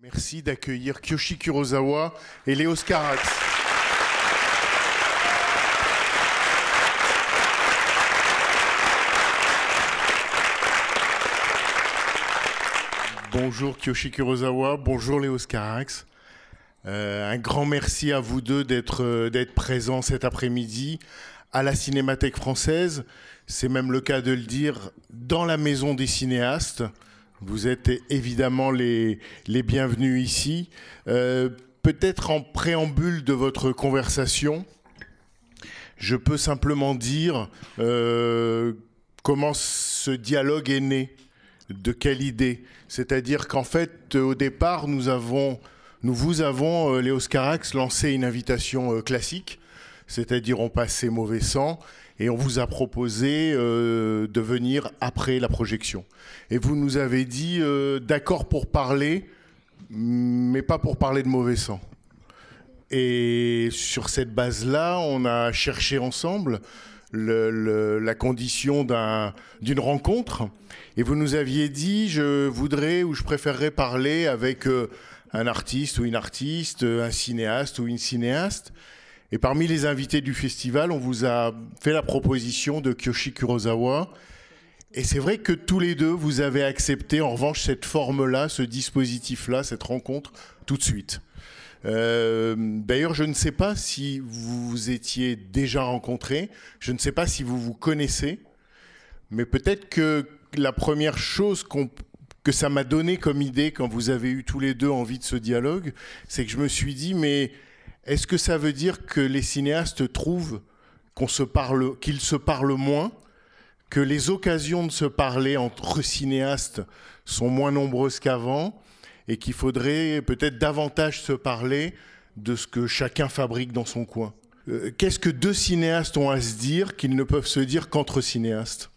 Merci d'accueillir Kiyoshi Kurosawa et Léos Carax. Bonjour Kiyoshi Kurosawa, bonjour Léos Carax. Un grand merci à vous deux d'être présents cet après-midi à la Cinémathèque française. C'est même le cas de le dire, dans la maison des cinéastes. Vous êtes évidemment les bienvenus ici. Peut-être en préambule de votre conversation, je peux simplement dire comment ce dialogue est né, de quelle idée. C'est-à-dire qu'en fait, au départ, nous vous avons, Léos Carax, lancé une invitation classique, c'est-à-dire on passait Mauvais Sang, et on vous a proposé de venir après la projection. Et vous nous avez dit d'accord pour parler, mais pas pour parler de Mauvais Sang. Et sur cette base-là, on a cherché ensemble la condition d'une rencontre. Et vous nous aviez dit, je voudrais ou je préférerais parler avec un artiste ou une artiste, un cinéaste ou une cinéaste. Et parmi les invités du festival, on vous a fait la proposition de Kiyoshi Kurosawa. Et c'est vrai que tous les deux, vous avez accepté en revanche cette forme-là, ce dispositif-là, cette rencontre, tout de suite. D'ailleurs, je ne sais pas si vous vous étiez déjà rencontrés, je ne sais pas si vous vous connaissez, mais peut-être que la première chose que ça m'a donné comme idée quand vous avez eu tous les deux envie de ce dialogue, c'est que je me suis dit, mais est-ce que ça veut dire que les cinéastes trouvent qu'ils se parlent moins, que les occasions de se parler entre cinéastes sont moins nombreuses qu'avant et qu'il faudrait peut-être davantage se parler de ce que chacun fabrique dans son coin? Qu'est-ce que deux cinéastes ont à se dire qu'ils ne peuvent se dire qu'entre cinéastes?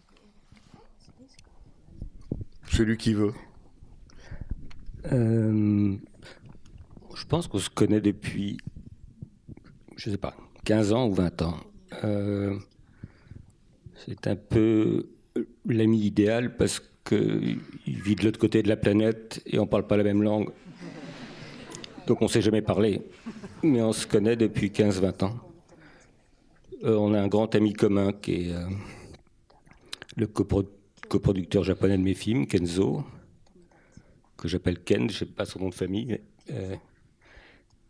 Celui qui veut. Je pense qu'on se connaît depuis, je ne sais pas, 15 ans ou 20 ans. C'est un peu l'ami idéal parce qu'il vit de l'autre côté de la planète et on ne parle pas la même langue. Donc on ne s'est jamais parlé, mais on se connaît depuis 15-20 ans. On a un grand ami commun qui est le coproducteur japonais de mes films, Kenzo, que j'appelle Ken, je ne sais pas son nom de famille,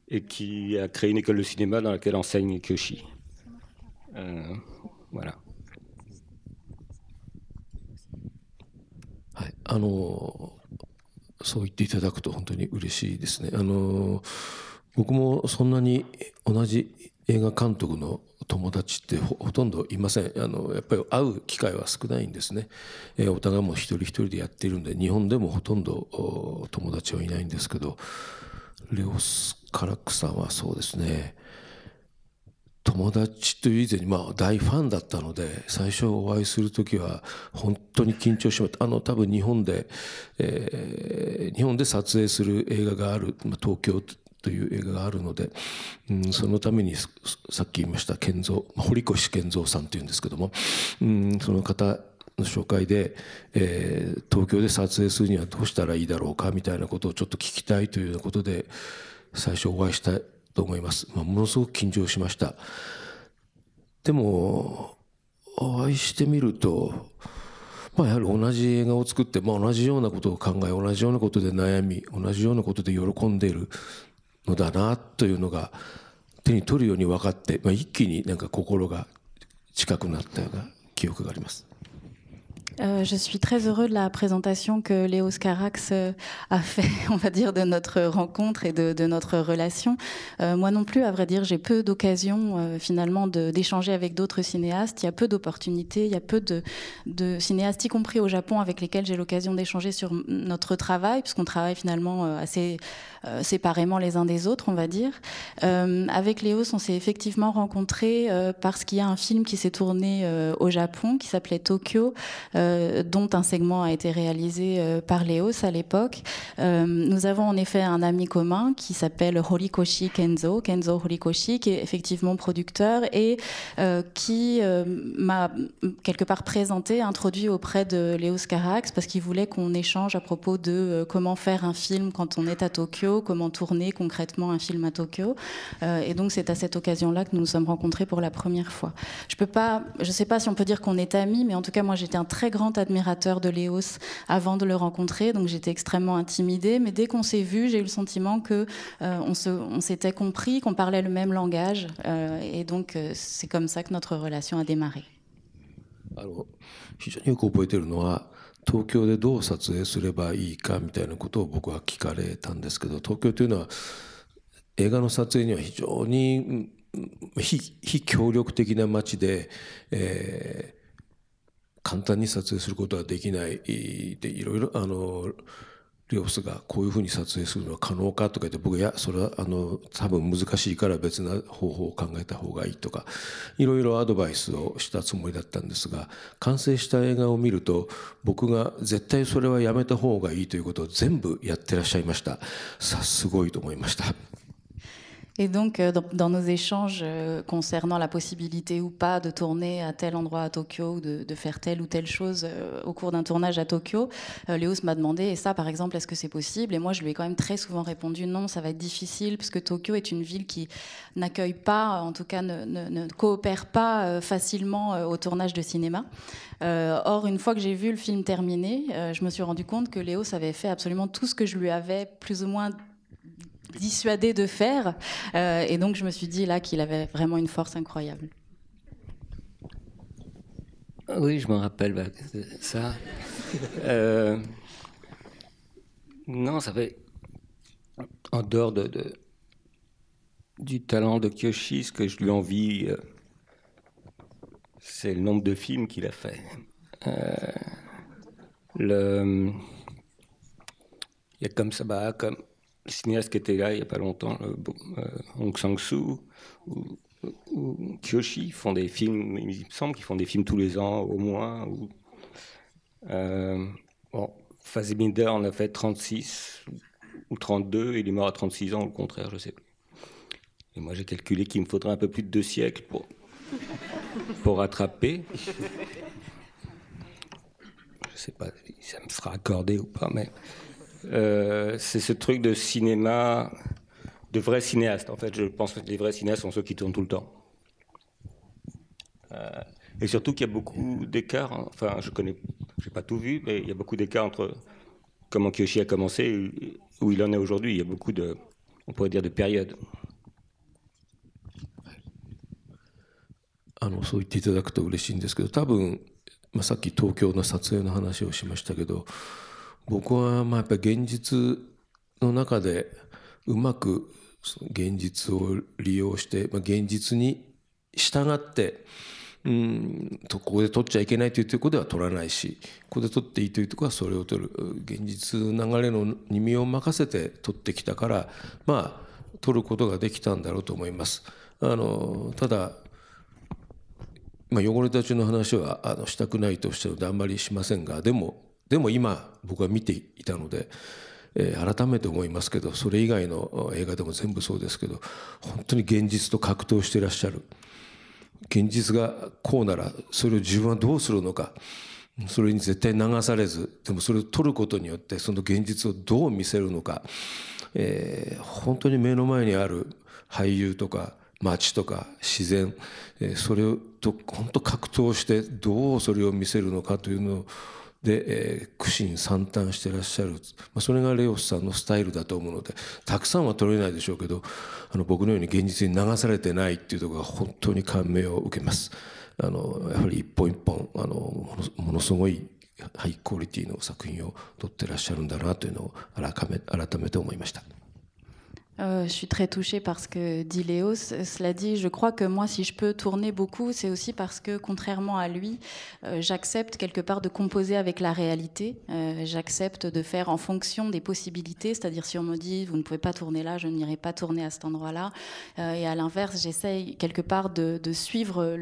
et qui a créé une école de cinéma dans laquelle enseigne Kiyoshi. Voilà. はい、そう言っていただくと本当に嬉しいですね。僕もそんなに同じ映画監督の友達ってほとんどいません。やっぱり会う機会は少ないんですね。お互いも一人一人でやっているんで、日本でもほとんど友達はいないんですけど、レオス・カラックさんはそうですね、友達という以前に大ファンだったので、最初お会いするときは本当に緊張しました。多分日本で撮影する映画がある、東京という映画があるので、そのためにさっき言いました堀越健三さんというんですけども、その方の紹介で、東京で撮影するにはどうしたらいいだろうかみたいなことをちょっと聞きたいというようなことで最初お会いしたと思います。ものすごく緊張しました。でもお会いしてみると、やはり同じ映画を作って、同じようなことを考え、同じようなことで悩み、同じようなことで喜んでいるのだなというのが手に取るように分かって、一気になんか心が近くなったような記憶があります。Je suis très heureux de la présentation que Léos Carax a fait, on va dire, de notre rencontre et de notre relation. Moi non plus, à vrai dire, j'ai peu d'occasions finalement d'échanger avec d'autres cinéastes. Il y a peu d'opportunités, il y a peu de cinéastes, y compris au Japon, avec lesquels j'ai l'occasion d'échanger sur notre travail, puisqu'on travaille finalement assez séparément les uns des autres, on va dire. Avec Léos, on s'est effectivement rencontrés parce qu'il y a un film qui s'est tourné au Japon, qui s'appelait Tokyo, dont un segment a été réalisé par Léos à l'époque. Nous avons en effet un ami commun qui s'appelle Horikoshi Kenzo Horikoshi, qui est effectivement producteur et qui m'a quelque part présenté, introduit auprès de Léos Carax, parce qu'il voulait qu'on échange à propos de comment faire un film quand on est à Tokyo, comment tourner concrètement un film à Tokyo. Et donc c'est à cette occasion-là que nous nous sommes rencontrés pour la première fois. Je ne sais pas si on peut dire qu'on est amis, mais en tout cas moi j'étais un très grand admirateur de Léos avant de le rencontrer, donc j'étais extrêmement intimidée. Mais dès qu'on s'est vu, j'ai eu le sentiment que on s'était compris, qu'on parlait le même langage, et donc c'est comme ça que notre relation a démarré. 非常によく覚えているのは、東京でどう撮影すればいいかみたいなことを僕は聞かれたんですけど、東京というのは映画の撮影には非常に非協力的な街で、簡単に撮影することはできないで、いろいろレオスがこういうふうに撮影するのは可能かとか言って、僕いやそれは多分難しいから別な方法を考えた方がいいとかいろいろアドバイスをしたつもりだったんですが、完成した映画を見ると僕が絶対それはやめた方がいいということを全部やってらっしゃいました。すごいと思いました。Et donc, dans nos échanges concernant la possibilité ou pas de tourner à tel endroit à Tokyo ou de faire telle ou telle chose au cours d'un tournage à Tokyo, Léos m'a demandé, et ça par exemple, est-ce que c'est possible? Et moi, je lui ai quand même très souvent répondu, non, ça va être difficile, parce que Tokyo est une ville qui n'accueille pas, en tout cas ne coopère pas facilement au tournage de cinéma. Or, une fois que j'ai vu le film terminé, je me suis rendu compte que Léos avait fait absolument tout ce que je lui avais plus ou moins dissuadé de faire, et donc je me suis dit là qu'il avait vraiment une force incroyable. Oui, je me rappelle ça. Non, ça fait en dehors du talent de Kyoshi, ce que je lui envie, c'est le nombre de films qu'il a fait. Il y a comme ça, comme les cinéastes qui étaient là il n'y a pas longtemps, Hong Sang-soo ou Kyoshi font des films, il me semble qu'ils font des films tous les ans au moins. Bon, Fassbinder en a fait 36 ou 32, et il est mort à 36 ans, ou le contraire, je ne sais plus. Et moi j'ai calculé qu'il me faudrait un peu plus de 2 siècles pour rattraper. Je ne sais pas si ça me sera accordé ou pas, mais... c'est ce truc de cinéma, de vrais cinéastes. En fait, je pense que les vrais cinéastes sont ceux qui tournent tout le temps. Et surtout qu'il y a beaucoup d'écarts. Enfin, j'ai pas tout vu, mais il y a beaucoup d'écarts entre comment Kyoshi a commencé et où il en est aujourd'hui. Il y a beaucoup on pourrait dire, de périodes. そう言っていただくと嬉しいんですけど、多分、さっき東京の撮影の話をしましたけど、僕はやっぱり現実の中でうまく現実を利用して、現実に従ってここで撮っちゃいけないというところでは撮らないし、ここで撮っていいというところはそれを撮る、現実流れのに身を任せて撮ってきたから、撮ることができたんだろうと思います。ただ汚れたちの話はしたくないとしてあんまりしませんが、でも今僕は見ていたので、改めて思いますけど、それ以外の映画でも全部そうですけど、本当に現実と格闘していらっしゃる。現実がこうならそれを自分はどうするのか、それに絶対流されず、でもそれを撮ることによってその現実をどう見せるのか、本当に目の前にある俳優とか街とか自然、それと本当格闘してどうそれを見せるのかというので、苦心惨憺していらっしゃる、それがレオスさんのスタイルだと思うので、たくさんは撮れないでしょうけど、僕のように現実に流されてないっていうところが本当に感銘を受けます。やはり一本一本ものすごいハイクオリティの作品を撮ってらっしゃるんだなというのを改めて思いました。Je suis très touchée par ce que dit Léo. Cela dit, je crois que moi, si je peux tourner beaucoup, c'est aussi parce que, contrairement à lui, j'accepte quelque part de composer avec la réalité. J'accepte de faire en fonction des possibilités. C'est-à-dire, si on me dit, vous ne pouvez pas tourner là, je n'irai pas tourner à cet endroit-là. Et à l'inverse, j'essaye quelque part de suivre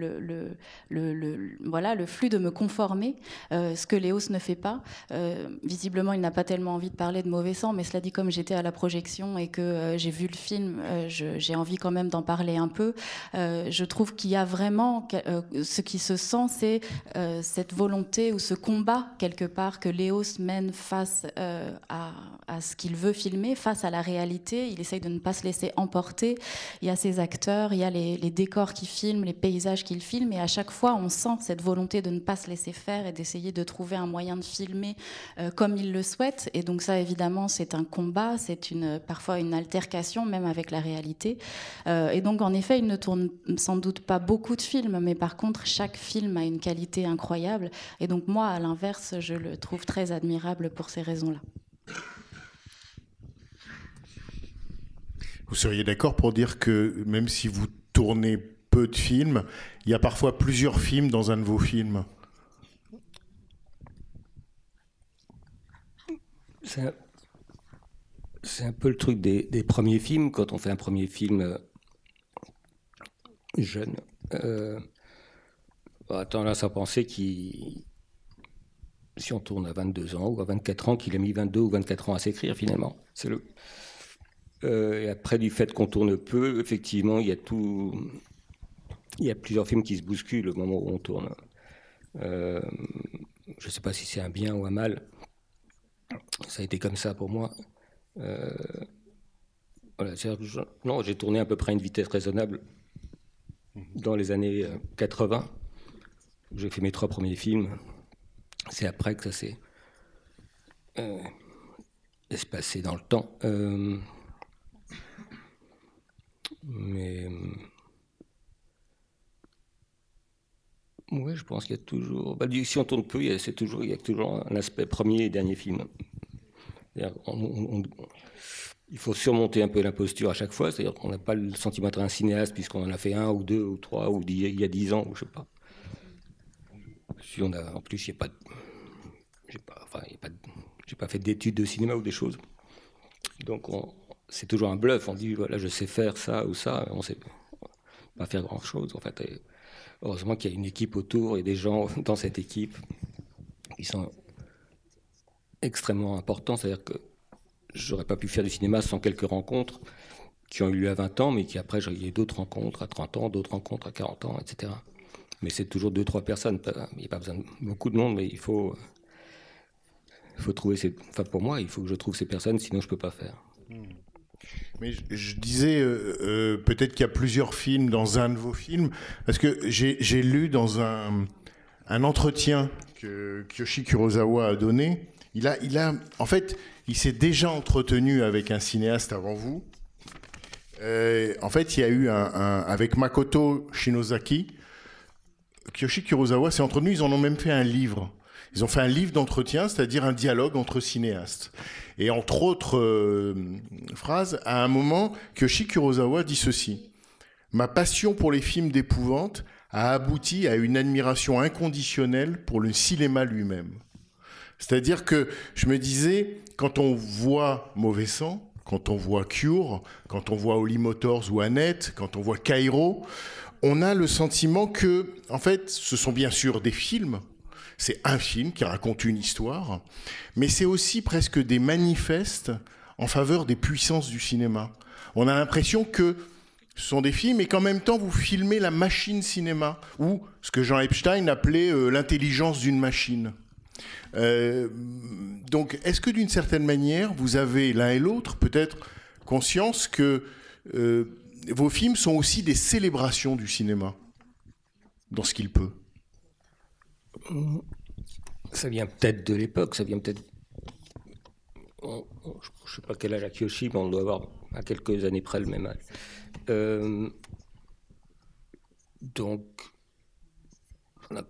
le flux, de me conformer, ce que Léos ne fait pas. Visiblement, il n'a pas tellement envie de parler de Mauvais Sang, mais cela dit, comme j'étais à la projection et que j'ai vu le film, j'ai envie quand même d'en parler un peu. Je trouve qu'il y a vraiment ce qui se sent, c'est cette volonté ou ce combat quelque part que Léos mène face à ce qu'il veut filmer, face à la réalité. Il essaye de ne pas se laisser emporter. Il y a ses acteurs, il y a les décors qu'il filme, les paysages qu'il filme, et à chaque fois on sent cette volonté de ne pas se laisser faire et d'essayer de trouver un moyen de filmer comme il le souhaite. Et donc ça, évidemment, c'est un combat, c'est parfois une altercation même avec la réalité. Et donc, en effet, il ne tourne sans doute pas beaucoup de films, mais par contre, chaque film a une qualité incroyable. Et donc, moi, à l'inverse, je le trouve très admirable pour ces raisons-là. Vous seriez d'accord pour dire que même si vous tournez peu de films, il y a parfois plusieurs films dans un de vos films? C'est un peu le truc des premiers films, quand on fait un premier film jeune. On a tendance à penser si on tourne à 22 ans ou à 24 ans, qu'il a mis 22 ou 24 ans à s'écrire finalement. Et après, du fait qu'on tourne peu, effectivement, il y a plusieurs films qui se bousculent au moment où on tourne. Je ne sais pas si c'est un bien ou un mal. Ça a été comme ça pour moi. Voilà, non, j'ai tourné à peu près à une vitesse raisonnable dans les années 80. J'ai fait mes 3 premiers films. C'est après que ça s'est espacé dans le temps. Mais ouais, je pense qu'il y a toujours. Si on tourne peu, il y a toujours un aspect premier et dernier film. Il faut surmonter un peu l'imposture à chaque fois, c'est-à-dire qu'on n'a pas le sentiment d'être un cinéaste puisqu'on en a fait 1 ou 2 ou 3 ou il y a 10 ans, ou je sais pas. Si on a, en plus, j'ai pas fait d'études de cinéma ou des choses. Donc c'est toujours un bluff. On dit voilà, je sais faire ça ou ça, on sait pas faire grand-chose en fait. Et heureusement qu'il y a une équipe autour et des gens dans cette équipe qui sont extrêmement importants, c'est-à-dire que j'aurais pas pu faire du cinéma sans quelques rencontres qui ont eu lieu à 20 ans, mais qui après, il y a eu d'autres rencontres à 30 ans, d'autres rencontres à 40 ans, etc. Mais c'est toujours 2-3 personnes. Il n'y a pas besoin de beaucoup de monde, mais il faut trouver pour moi, il faut que je trouve ces personnes, sinon je peux pas faire. Mais je disais, peut-être qu'il y a plusieurs films dans un de vos films, parce que j'ai lu dans un entretien que Kiyoshi Kurosawa a donné. En fait, il s'est déjà entretenu avec un cinéaste avant vous. En fait, il y a eu avec Makoto Shinozaki, Kiyoshi Kurosawa s'est entretenu, ils en ont même fait un livre. Ils ont fait un livre d'entretien, c'est-à-dire un dialogue entre cinéastes. Et entre autres phrases, à un moment, Kiyoshi Kurosawa dit ceci: « Ma passion pour les films d'épouvante a abouti à une admiration inconditionnelle pour le cinéma lui-même. » C'est-à-dire que je me disais, quand on voit Mauvais Sang, quand on voit Cure, quand on voit Holly Motors ou Annette, quand on voit Cairo, on a le sentiment que, en fait, ce sont bien sûr des films. C'est un film qui raconte une histoire, mais c'est aussi presque des manifestes en faveur des puissances du cinéma. On a l'impression que ce sont des films et qu'en même temps vous filmez la machine cinéma, ou ce que Jean Epstein appelait l'intelligence d'une machine. Donc, est-ce que d'une certaine manière, vous avez l'un et l'autre peut-être conscience que vos films sont aussi des célébrations du cinéma, dans ce qu'il peut? Ça vient peut-être de l'époque, ça vient peut-être... je ne sais pas quel âge a Kiyoshi, mais on doit avoir à quelques années près le même âge. Donc...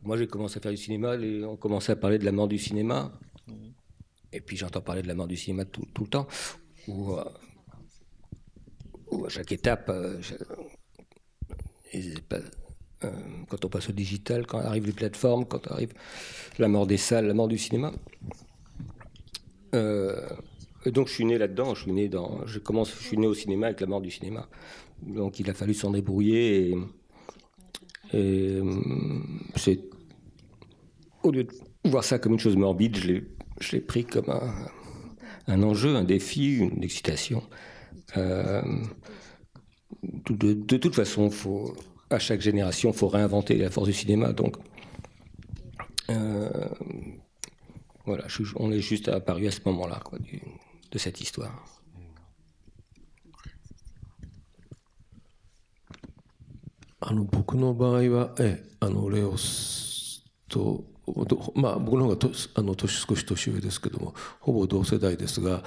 Moi, j'ai commencé à faire du cinéma, on commençait à parler de la mort du cinéma. Et puis, j'entends parler de la mort du cinéma tout le temps. chaque étape, quand on passe au digital, quand arrivent les plateformes, quand arrive la mort des salles, la mort du cinéma. Et donc je suis né là-dedans, je suis né au cinéma avec la mort du cinéma. Donc il a fallu s'en débrouiller et c'est, au lieu de voir ça comme une chose morbide, je l'ai pris comme un enjeu, un défi, une excitation. De toute façon, à chaque génération, il faut réinventer la force du cinéma. Donc, voilà, on est juste apparu à ce moment-là, quoi, de cette histoire. 僕の場合は、レオスと、まあ、僕の方が少し年上ですけども、ほぼ同世代ですが、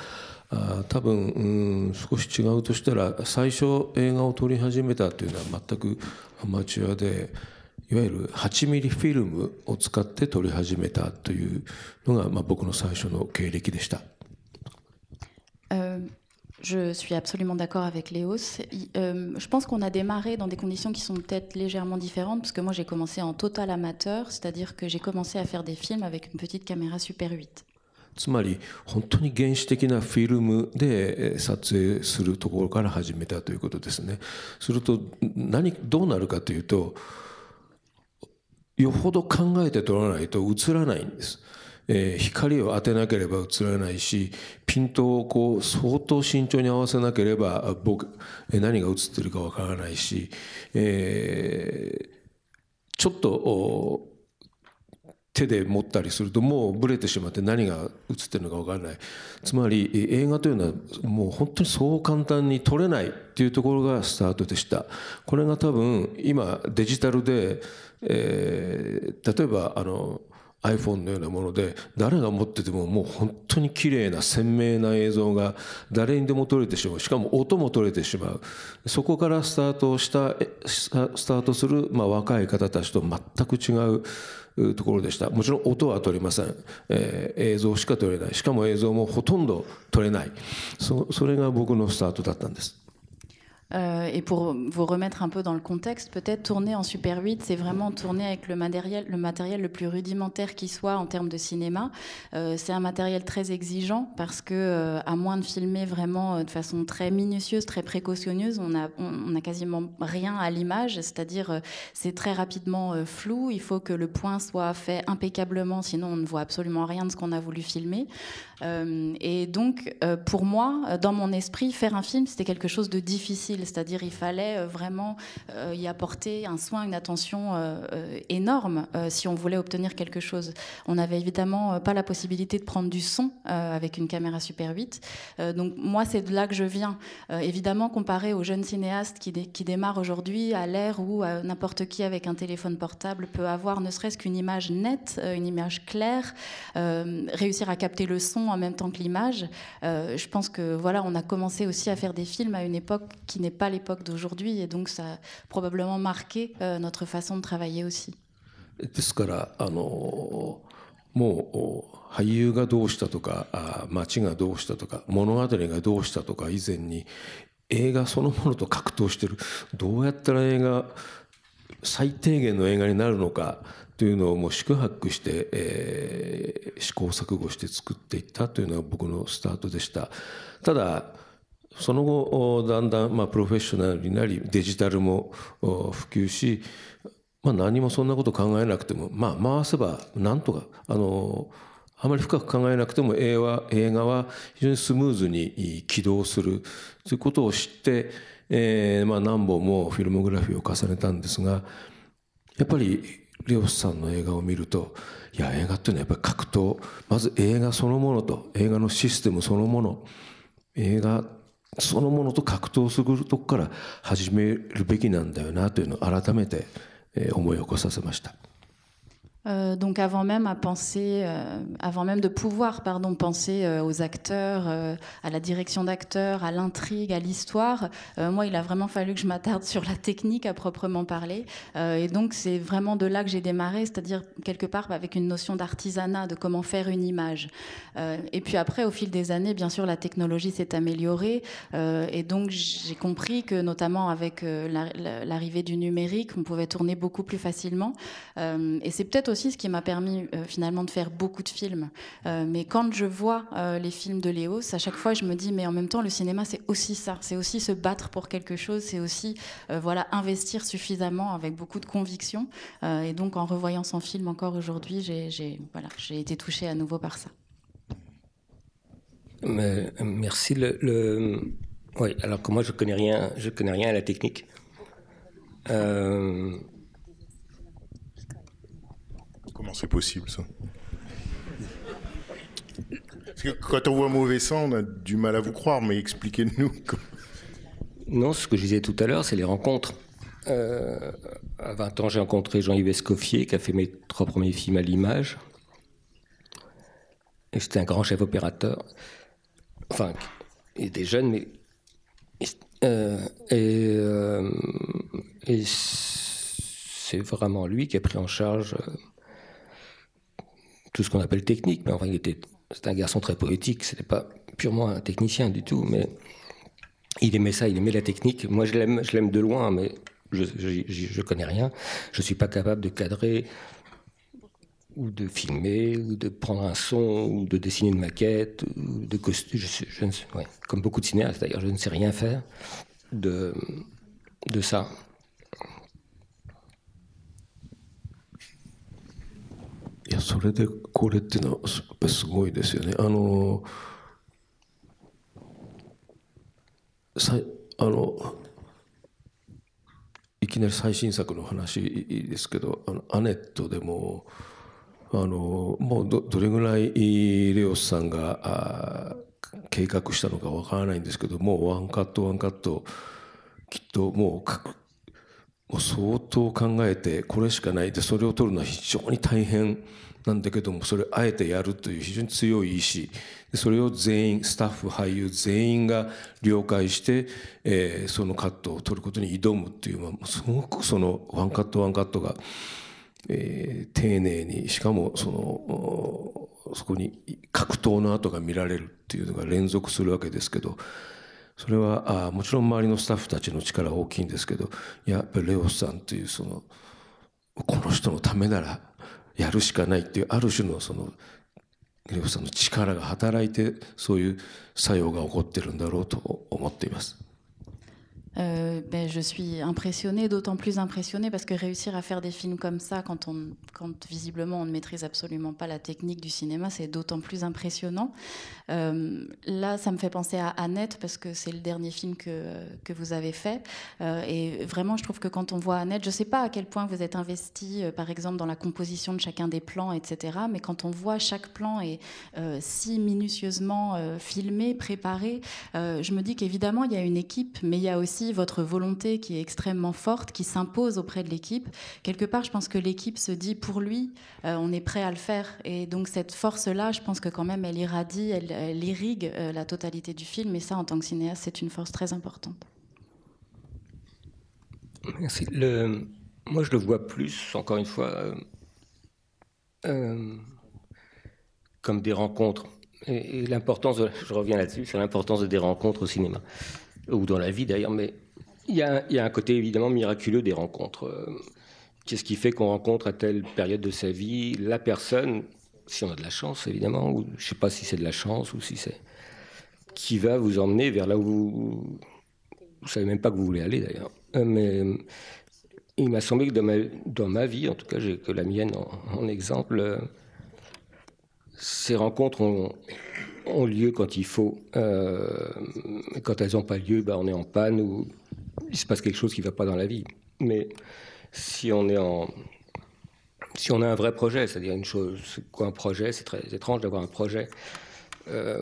多分、少し違うとしたら、最初映画を撮り始めたというのは全くアマチュアで、いわゆる8ミリフィルムを使って撮り始めたというのが、僕の最初の経歴でした。Je suis absolument d'accord avec Léos. Je pense qu'on a démarré dans des conditions qui sont peut-être légèrement différentes, parce que moi j'ai commencé en total amateur, c'est-à-dire que j'ai commencé à faire des films avec une petite caméra Super 8. つまり本当に原始的なフィルムで撮影するところから始めたということですね。するとどうなるかというと、よほど考えて撮らないと映らないんです。光を当てなければ映らないし、ピントを相当慎重に合わせなければ何が映ってるかわからないし、ちょっと手で持ったりするともうブレてしまって何が映ってるのかわからない。つまり映画というのはもう本当にそう簡単に撮れないっていうところがスタートでした。これが多分今デジタルで、例えばiPhone のようなもので誰が持っててももう本当に綺麗な鮮明な映像が誰にでも撮れてしまう。しかも音も撮れてしまう。そこからスタートする、若い方たちと全く違うところでした。もちろん音は撮れません。映像しか撮れない。しかも映像もほとんど撮れない。それが僕のスタートだったんです。Et pour vous remettre un peu dans le contexte, peut-être tourner en Super 8, c'est vraiment tourner avec le matériel le plus rudimentaire qui soit en termes de cinéma. C'est un matériel très exigeant parce que, à moins de filmer vraiment de façon très minutieuse, très précautionneuse, on a quasiment rien à l'image, c'est-à-dire c'est très rapidement flou. Il faut que le point soit fait impeccablement, sinon on ne voit absolument rien de ce qu'on a voulu filmer. Et donc, pour moi, dans mon esprit, faire un film, c'était quelque chose de difficile. C'est-à-dire il fallait vraiment y apporter un soin, une attention énorme si on voulait obtenir quelque chose. On n'avait évidemment pas la possibilité de prendre du son avec une caméra Super 8. Donc moi, c'est de là que je viens. Évidemment, comparé aux jeunes cinéastes qui démarrent aujourd'hui à l'ère où n'importe qui avec un téléphone portable peut avoir ne serait-ce qu'une image nette, une image claire, réussir à capter le son en même temps que l'image. Je pense que voilà, on a commencé aussi à faire des films à une époque qui n'est pas l'époque d'aujourd'hui, et donc ça a probablement marqué notre façon de travailler aussi. ですからもう俳優がどうしたとか街がどうしたとか物語がどうしたとか以前に映画そのものと格闘してる。どうやったら映画最低限の映画になるのかというのをもう四苦八苦して、試行錯誤して作っていったというのが僕のスタートでした。ただその後だんだんプロフェッショナルになりデジタルも普及し、何もそんなこと考えなくても回せばなんとかあまり深く考えなくても映画は非常にスムーズに起動するということを知って、何本もフィルモグラフィーを重ねたんですが、やっぱりレオスさんの映画を見ると、いや映画っていうのはやっぱり格闘、まず映画そのものと映画のシステムそのもの、映画そのものと格闘するとこから始めるべきなんだよなというのを改めて思い起こさせました。Donc avant même de pouvoir penser aux acteurs, à la direction d'acteurs, à l'intrigue, à l'histoire, moi il a vraiment fallu que je m'attarde sur la technique à proprement parler. Et donc c'est vraiment de là que j'ai démarré, c'est-à-dire quelque part avec une notion d'artisanat, de comment faire une image. Et puis après, au fil des années, bien sûr, la technologie s'est améliorée. Et donc j'ai compris que notamment avec l'arrivée du numérique, on pouvait tourner beaucoup plus facilement. Et c'est peut-être aussi ce qui m'a permis finalement de faire beaucoup de films. Mais quand je vois les films de Léos, à chaque fois je me dis mais en même temps le cinéma c'est aussi ça, c'est aussi se battre pour quelque chose, c'est aussi investir suffisamment avec beaucoup de conviction. Et donc en revoyant son film encore aujourd'hui, j'ai été touchée à nouveau par ça. Merci. Oui, alors que moi je connais rien à la technique. Comment c'est possible, ça? Parce que quand on voit Mauvais Sang, on a du mal à vous croire, mais expliquez-nous. Non, ce que je disais tout à l'heure, c'est les rencontres. À 20 ans, j'ai rencontré Jean-Yves Escoffier, qui a fait mes 3 premiers films à l'image. Et c'était un grand chef opérateur. Enfin, il était jeune, mais... Et c'est vraiment lui qui a pris en charge tout ce qu'on appelle technique. Mais enfin, c'était un garçon très poétique, c'était pas purement un technicien du tout, mais il aimait ça, il aimait la technique. Moi, je l'aime de loin, mais je connais rien. Je suis pas capable de cadrer ou de filmer, ou de prendre un son, ou de dessiner une maquette, ou de costume. Comme beaucoup de cinéastes, d'ailleurs, je ne sais rien faire de ça.いや、それでこれっていうのはやっぱりすごいですよね。いきなり最新作の話ですけど、アネットでももう どれぐらいレオスさんが計画したのかわからないんですけど、もうワンカットきっともう相当考えてこれしかないで、それを撮るのは非常に大変なんだけども、それをあえてやるという非常に強い意志で、それを全員スタッフ俳優全員が了解して、そのカットを撮ることに挑むっていう、すごくそのワンカットが、丁寧に、しかもそこに格闘の跡が見られるっていうのが連続するわけですけど、それはもちろん周りのスタッフたちの力は大きいんですけど、やっぱりレオスさんというこの人のためならやるしかないっていう、ある種のレオスさんの力が働いて、そういう作用が起こってるんだろうと思っています。Je suis impressionnée, d'autant plus impressionnée parce que réussir à faire des films comme ça, quand visiblement on ne maîtrise absolument pas la technique du cinéma, c'est d'autant plus impressionnant. Là, ça me fait penser à Annette parce que c'est le dernier film que vous avez fait. Et vraiment, je trouve que quand on voit Annette, je ne sais pas à quel point vous êtes investi, par exemple, dans la composition de chacun des plans, etc. Mais quand on voit chaque plan est si minutieusement filmé, préparé, je me dis qu'évidemment, il y a une équipe, mais il y a aussi votre volonté qui est extrêmement forte, qui s'impose auprès de l'équipe. Quelque part, je pense que l'équipe se dit pour lui, on est prêt à le faire. Et donc cette force-là, je pense que quand même, elle irradie, elle irrigue la totalité du film. Et ça, en tant que cinéaste, c'est une force très importante. Merci. Moi, je le vois plus, encore une fois, comme des rencontres. Et l'importance, je reviens là-dessus, c'est l'importance des rencontres au cinéma. Ou dans la vie d'ailleurs, mais il y a un côté évidemment miraculeux des rencontres. Qu'est-ce qui fait qu'on rencontre à telle période de sa vie la personne, si on a de la chance évidemment, ou je ne sais pas si c'est de la chance ou si c'est... qui va vous emmener vers là où vous ne savez même pas que vous voulez aller d'ailleurs. Mais il m'a semblé que dans ma vie, en tout cas j'ai que la mienne en exemple, ces rencontres ont lieu quand il faut. Quand elles n'ont pas lieu, on est en panne ou il se passe quelque chose qui ne va pas dans la vie. Mais si on a un vrai projet, c'est-à-dire une chose, c'est quoi un projet? C'est très étrange d'avoir un projet. À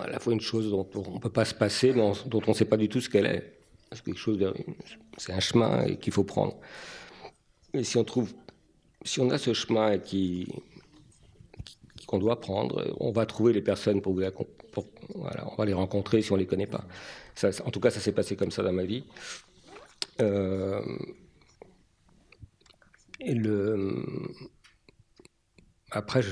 la fois une chose dont on ne peut pas se passer, mais dont on ne sait pas du tout ce qu'elle est. C'est quelque chose c'est un chemin qu'il faut prendre. Et si on trouve si on a ce chemin qu'on doit prendre, on va trouver les personnes voilà, on va les rencontrer si on ne les connaît pas. Ça, en tout cas, ça s'est passé comme ça dans ma vie. Après,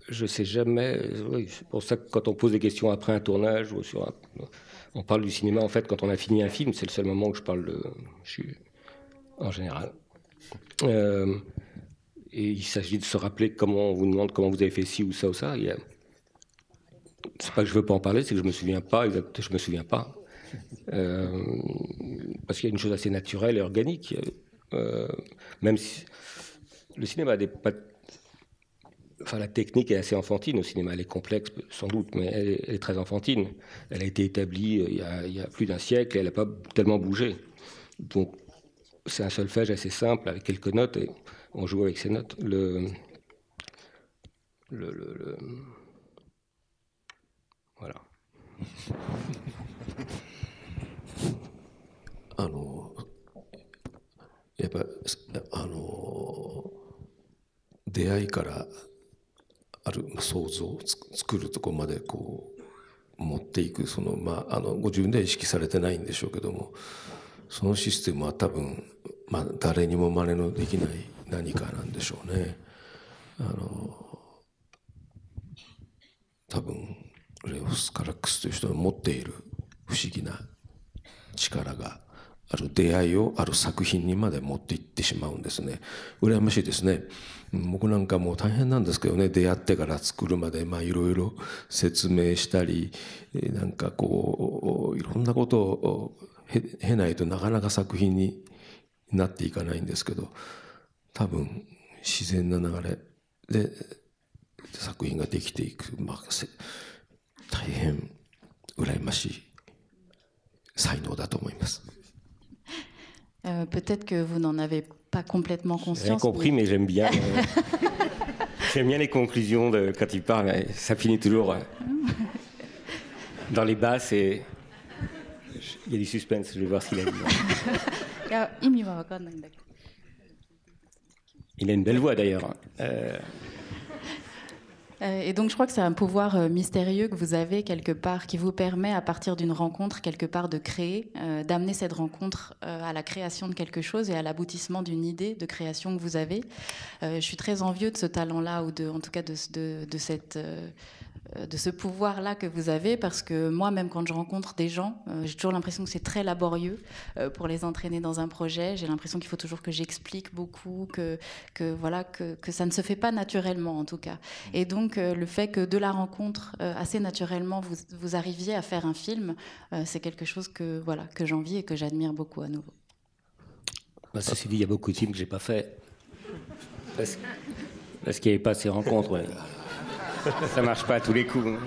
je sais jamais. Oui, c'est pour ça que quand on pose des questions après un tournage ou on parle du cinéma, en fait, quand on a fini un film, c'est le seul moment où je parle en général. Et il s'agit de se rappeler on vous demande comment vous avez fait ci ou ça ou ça. C'est pas que je veux pas en parler, c'est que je me souviens pas. Je me souviens pas. Parce qu'il y a une chose assez naturelle et organique. Même si le cinéma la technique est assez enfantine au cinéma. Elle est complexe, sans doute, mais elle est très enfantine. Elle a été établie il y a plus d'un siècle et elle n'a pas tellement bougé. Donc, c'est un solfège assez simple avec quelques notes et on joue avec ces notes. Voilà. やっぱ出会いからある想像を作るところまでこう持っていくご自分では意識されてないんでしょうけども、そのシステムは多分、誰にも真似のできない何かなんでしょうね。多分レオス・カラックスという人が持っている不思議な力がある出会いをある作品にまで持っていってしまうんですね。羨ましいですね。僕なんかもう大変なんですけどね、出会ってから作るまでいろいろ説明したり、なんかこういろんなことを経ないとなかなか作品になっていかないんですけど、多分自然な流れで作品ができていく、大変羨ましい才能だと思います。Peut-être que vous n'en avez pas complètement conscience. J'ai rien compris, mais j'aime bien. J'aime bien les conclusions quand il parle. Ça finit toujours dans les basses et il y a du suspense. Je vais voir ce qu'il a dit. Il a une belle voix d'ailleurs. Et donc je crois que c'est un pouvoir mystérieux que vous avez quelque part, qui vous permet à partir d'une rencontre quelque part de créer, d'amener cette rencontre à la création de quelque chose et à l'aboutissement d'une idée de création que vous avez. Je suis très envieux de ce talent-là, ou en tout cas de ce pouvoir-là que vous avez, parce que moi, même quand je rencontre des gens, j'ai toujours l'impression que c'est très laborieux pour les entraîner dans un projet. J'ai l'impression qu'il faut toujours que j'explique beaucoup, que ça ne se fait pas naturellement en tout cas. Et donc le fait que de la rencontre assez naturellement vous arriviez à faire un film, c'est quelque chose que j'envie et que j'admire beaucoup à nouveau. Ceci dit, il y a beaucoup de films que j'ai pas fait parce qu'il n'y avait pas ces rencontres. Ouais. Ça marche pas à tous les coups.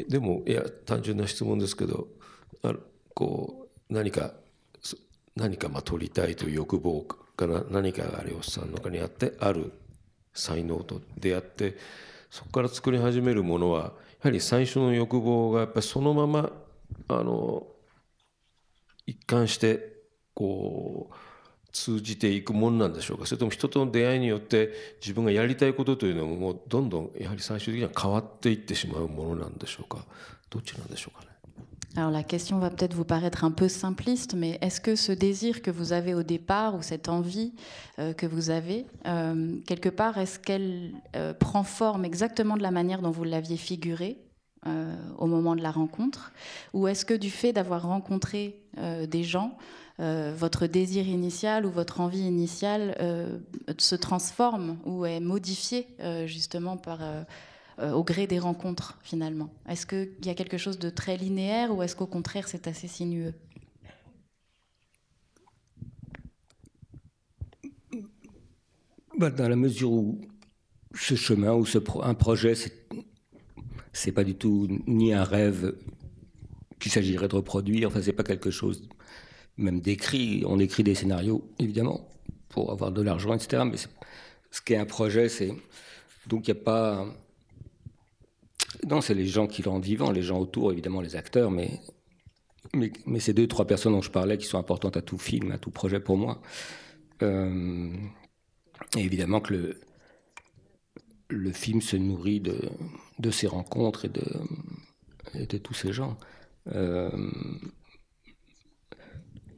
でもいや単純な質問ですけど、何か撮りたいという欲望から何かがレオスさんの中にあってある才能と出会って、そこから作り始めるものはやはり最初の欲望がやっぱりそのまま一貫して通じていくものなんでしょうか。それとも人との出会いによって自分がやりたいことというのももうどんどんやはり最終的には変わっていってしまうものなんでしょうか。どっちなんでしょうかね。Alors la question va peut-être vous paraître un peu simpliste, mais est-ce que ce désir que vous avez au départ, ou cette envie que vous avez, quelque part, est-ce qu'elle prend forme exactement de la manière dont vous l'aviez figurée au moment de la rencontre, ou est-ce que du fait d'avoir rencontré des gens, votre désir initial ou votre envie initiale se transforme ou est modifié justement au gré des rencontres finalement? Est-ce qu'il y a quelque chose de très linéaire ou est-ce qu'au contraire c'est assez sinueux? Dans la mesure où ce chemin ou un projet, c'est pas du tout ni un rêve qu'il s'agirait de reproduire. Enfin, c'est pas quelque chose même d'écrit. On écrit des scénarios évidemment pour avoir de l'argent, etc. Mais ce qui est un projet, c'est donc il n'y a pas. Non, c'est les gens qui le rendent vivant, les gens autour, évidemment les acteurs, mais mais ces 2-3 personnes dont je parlais, qui sont importantes à tout film, à tout projet pour moi. Et évidemment que le film se nourrit de ces rencontres et de tous ces gens.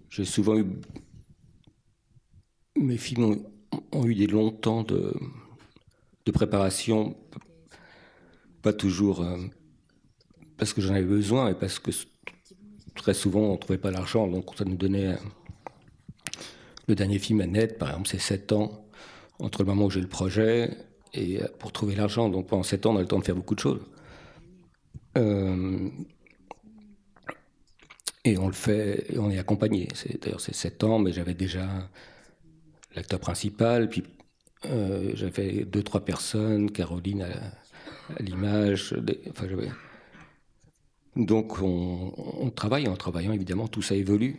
J'ai souvent eu... Mes films ont eu des longs temps de préparation, pas toujours parce que j'en avais besoin, mais parce que très souvent on ne trouvait pas l'argent, donc ça nous donnait... Le dernier film, Annette, par exemple, c'est 7 ans entre le moment où j'ai le projet et pour trouver l'argent. Donc pendant 7 ans, on a le temps de faire beaucoup de choses. Et on le fait, et on est accompagné. D'ailleurs, c'est 7 ans, mais j'avais déjà l'acteur principal, puis j'avais 2-3 personnes, Caroline à l'image. Enfin, donc on travaille, en travaillant, évidemment, tout ça évolue.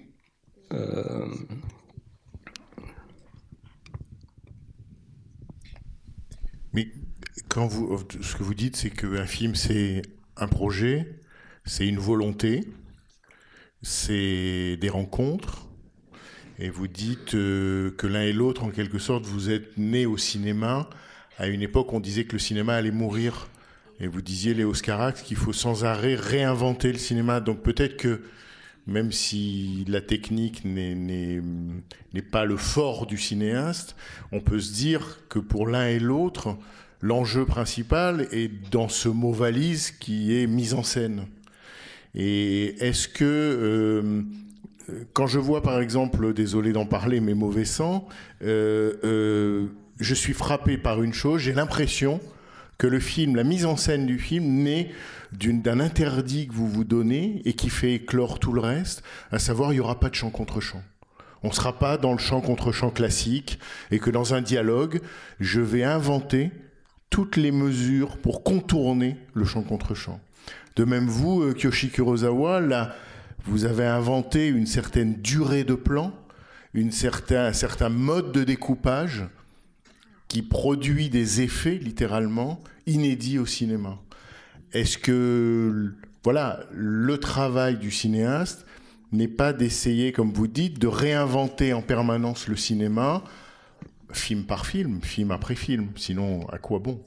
Mais ce que vous dites, c'est qu'un film, c'est un projet, c'est une volonté, c'est des rencontres. Et vous dites que l'un et l'autre, en quelque sorte, vous êtes nés au cinéma. À une époque, on disait que le cinéma allait mourir. Et vous disiez, Léos Carax, qu'il faut sans arrêt réinventer le cinéma. Donc peut-être que, même si la technique n'est pas le fort du cinéaste, on peut se dire que pour l'un et l'autre, l'enjeu principal est dans ce mot valise qui est mise en scène. Et est-ce que, quand je vois par exemple, désolé d'en parler, mais Mauvais Sang, je suis frappé par une chose, j'ai l'impression que le film, la mise en scène du film naît d'un interdit que vous vous donnez et qui fait éclore tout le reste, à savoir il n'y aura pas de chant contre chant. On ne sera pas dans le chant contre chant classique et que dans un dialogue, je vais inventer toutes les mesures pour contourner le chant contre chant. De même vous, Kiyoshi Kurosawa, là, vous avez inventé une certaine durée de plan, un certain mode de découpage qui produit des effets, littéralement, inédits au cinéma. Est-ce que, voilà, le travail du cinéaste n'est pas d'essayer, comme vous dites, de réinventer en permanence le cinéma, film par film, film après film, sinon à quoi bon ?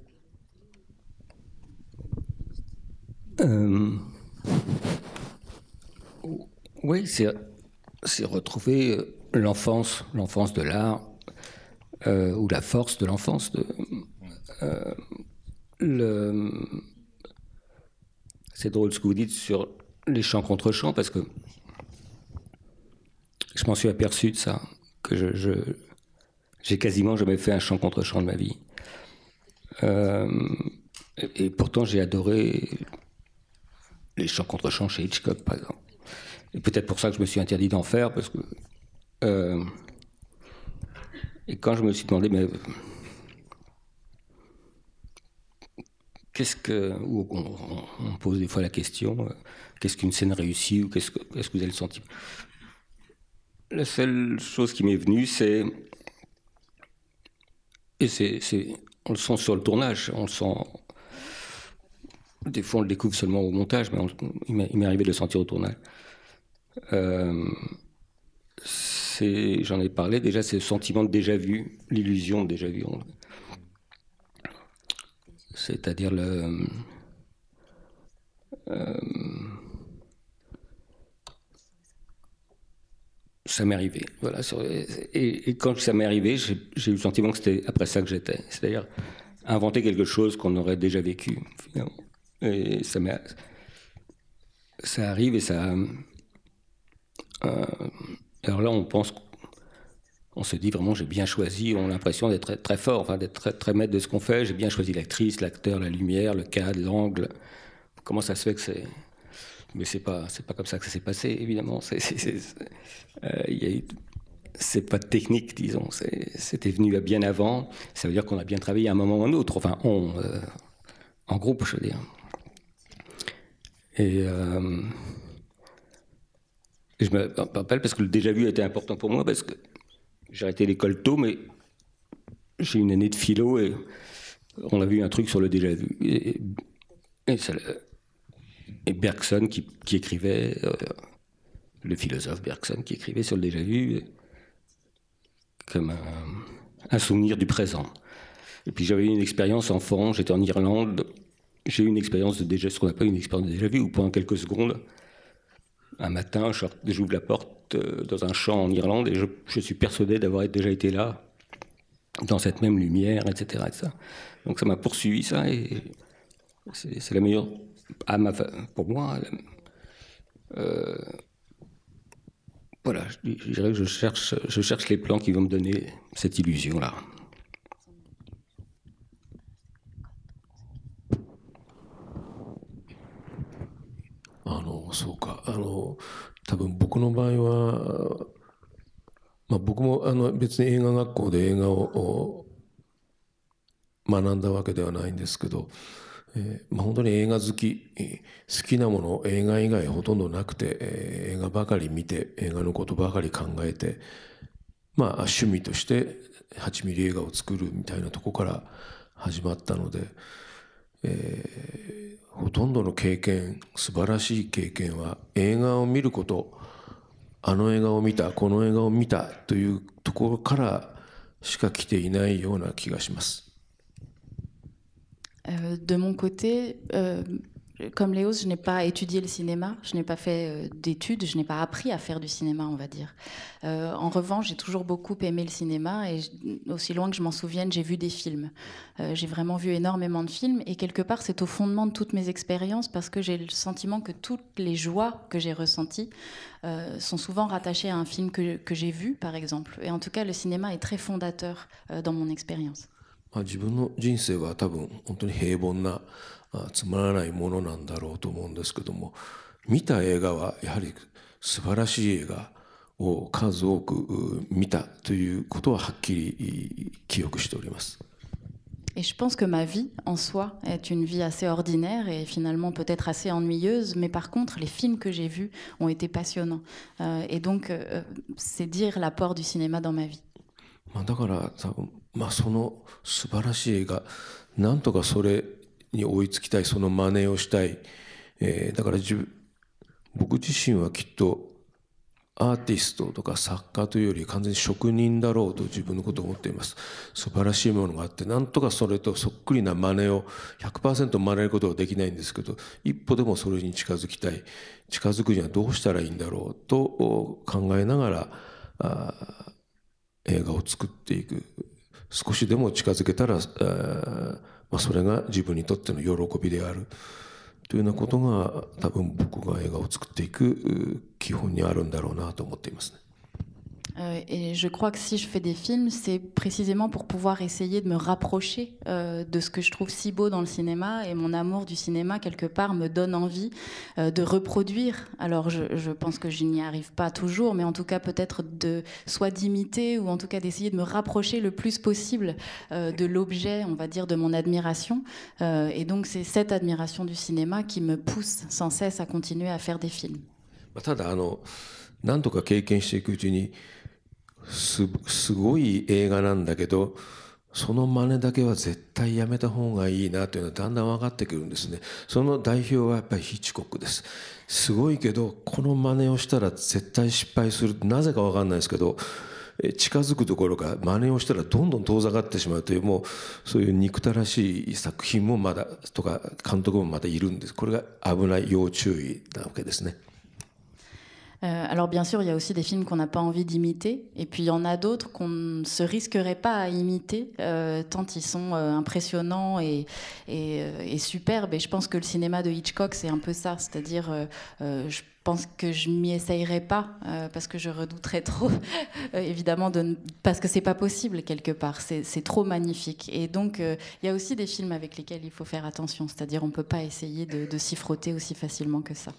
Oui, c'est retrouver l'enfance de l'art, ou la force de l'enfance. C'est drôle ce que vous dites sur les chants contre chants, parce que je m'en suis aperçu de ça, que j'ai quasiment jamais fait un chant contre chant de ma vie. Et pourtant, j'ai adoré les chants contre chants chez Hitchcock, par exemple. Et peut-être pour ça que je me suis interdit d'en faire, parce que... et quand je me suis demandé, mais... on pose des fois la question, qu'est-ce qu'une scène réussie, ou qu'est-ce que vous avez le sentiment? La seule chose qui m'est venue, c'est... Et on le sent sur le tournage, on le sent... Des fois, on le découvre seulement au montage, mais il m'est arrivé de le sentir au tournage. J'en ai parlé déjà, c'est le sentiment de déjà-vu, l'illusion de déjà-vu. C'est-à-dire ça m'est arrivé. Voilà. Et quand ça m'est arrivé, j'ai eu le sentiment que c'était après ça que j'étais. C'est-à-dire inventer quelque chose qu'on aurait déjà vécu, finalement. Et ça arrive et ça... alors là, on se dit vraiment, j'ai bien choisi, on a l'impression d'être très, très fort, enfin, d'être très, très maître de ce qu'on fait. J'ai bien choisi l'actrice, l'acteur, la lumière, le cadre, l'angle. Comment ça se fait que c'est... Mais c'est pas comme ça que ça s'est passé, évidemment. C'est pas de technique, disons. C'était venu bien avant. Ça veut dire qu'on a bien travaillé à un moment ou à un autre. Enfin, en groupe, je veux dire. Et je me rappelle parce que le déjà-vu était important pour moi, parce que j'ai arrêté l'école tôt, mais j'ai une année de philo et on a vu un truc sur le déjà-vu. Et Bergson qui écrivait le philosophe Bergson qui écrivait sur le déjà-vu comme un souvenir du présent. Et puis j'avais eu une expérience enfant, j'étais en Irlande, j'ai eu une expérience de déjà, ce qu'on appelle une expérience de déjà-vu, où pendant quelques secondes, un matin, j'ouvre la porte dans un champ en Irlande et je suis persuadé d'avoir déjà été là, dans cette même lumière, etc. etc. Donc ça m'a poursuivi, ça, et c'est la meilleure, pour moi, voilà, je dirais que je cherche les plans qui vont me donner cette illusion-là.そうか、多分僕の場合は、僕も別に映画学校で映画を学んだわけではないんですけど、本当に映画好きなもの映画以外ほとんどなくて、映画ばかり見て映画のことばかり考えて、趣味として8ミリ映画を作るみたいなとこから始まったので、ほとんどの経験、素晴らしい経験は映画を見ること、あの映画を見た、この映画を見たというところからしか来ていないような気がします。De mon côté, comme Léo, je n'ai pas étudié le cinéma, je n'ai pas fait d'études, je n'ai pas appris à faire du cinéma, on va dire. En revanche, j'ai toujours beaucoup aimé le cinéma et aussi loin que je m'en souvienne, j'ai vu des films. J'ai vraiment vu énormément de films et quelque part, c'est au fondement de toutes mes expériences parce que j'ai le sentiment que toutes les joies que j'ai ressenties sont souvent rattachées à un film que j'ai vu, par exemple. Et en tout cas, le cinéma est très fondateur dans mon expérience. 自分の人生は多分本当に平凡なつまらないものなんだろうと思うんですけども、見た映画はやはり素晴らしい映画を数多く見たということははっきり記憶しております。Et je pense que ma vie, en soi, est une vie assez ordinaire et finalement peut-être assez ennuyeuse, mais par contre, les films que j'ai vus ont été passionnants. Et donc, c'est dire l'apport du cinéma dans ma vie. だから多分、その素晴らしい映画、なんとかそれに追いつきたい、その真似をしたい。だから僕自身はきっとアーティストとか作家というより完全に職人だろうと自分のことを思っています。素晴らしいものがあって、なんとかそれとそっくりな真似を 100% 真似ることはできないんですけど、一歩でもそれに近づきたい。近づくにはどうしたらいいんだろうと考えながら映画を作っていく。少しでも近づけたら、それが自分にとっての喜びであるというようなことが多分僕が映画を作っていく基本にあるんだろうなと思っていますね。Et je crois que si je fais des films, c'est précisément pour pouvoir essayer de me rapprocher de ce que je trouve si beau dans le cinéma. Et mon amour du cinéma, quelque part, me donne envie de reproduire. Alors, je pense que je n'y arrive pas toujours, mais en tout cas, peut-être soit d'imiter ou en tout cas d'essayer de me rapprocher le plus possible de l'objet, on va dire, de mon admiration. Et donc, c'est cette admiration du cinéma qui me pousse sans cesse à continuer à faire des films. ただ何とか経験していくうちにすごい映画なんだけど、その真似だけは絶対やめた方がいいなというのはだんだん分かってくるんですね。その代表はやっぱりヒッチコックです。すごいけどこの真似をしたら絶対失敗する、なぜか分かんないですけど近づくところか真似をしたらどんどん遠ざかってしまうという、もうそういう憎たらしい作品もまだとか監督もまだいるんです。これが危ない、要注意なわけですね。Alors bien sûr, il y a aussi des films qu'on n'a pas envie d'imiter, et puis il y en a d'autres qu'on ne se risquerait pas à imiter, tant ils sont impressionnants et superbes. Et je pense que le cinéma de Hitchcock, c'est un peu ça, c'est-à-dire je pense que je m'y essayerai pas parce que je redouterais trop, évidemment, parce que c'est pas possible quelque part, c'est trop magnifique. Et donc il y a aussi des films avec lesquels il faut faire attention, c'est-à-dire on peut pas essayer de s'y frotter aussi facilement que ça.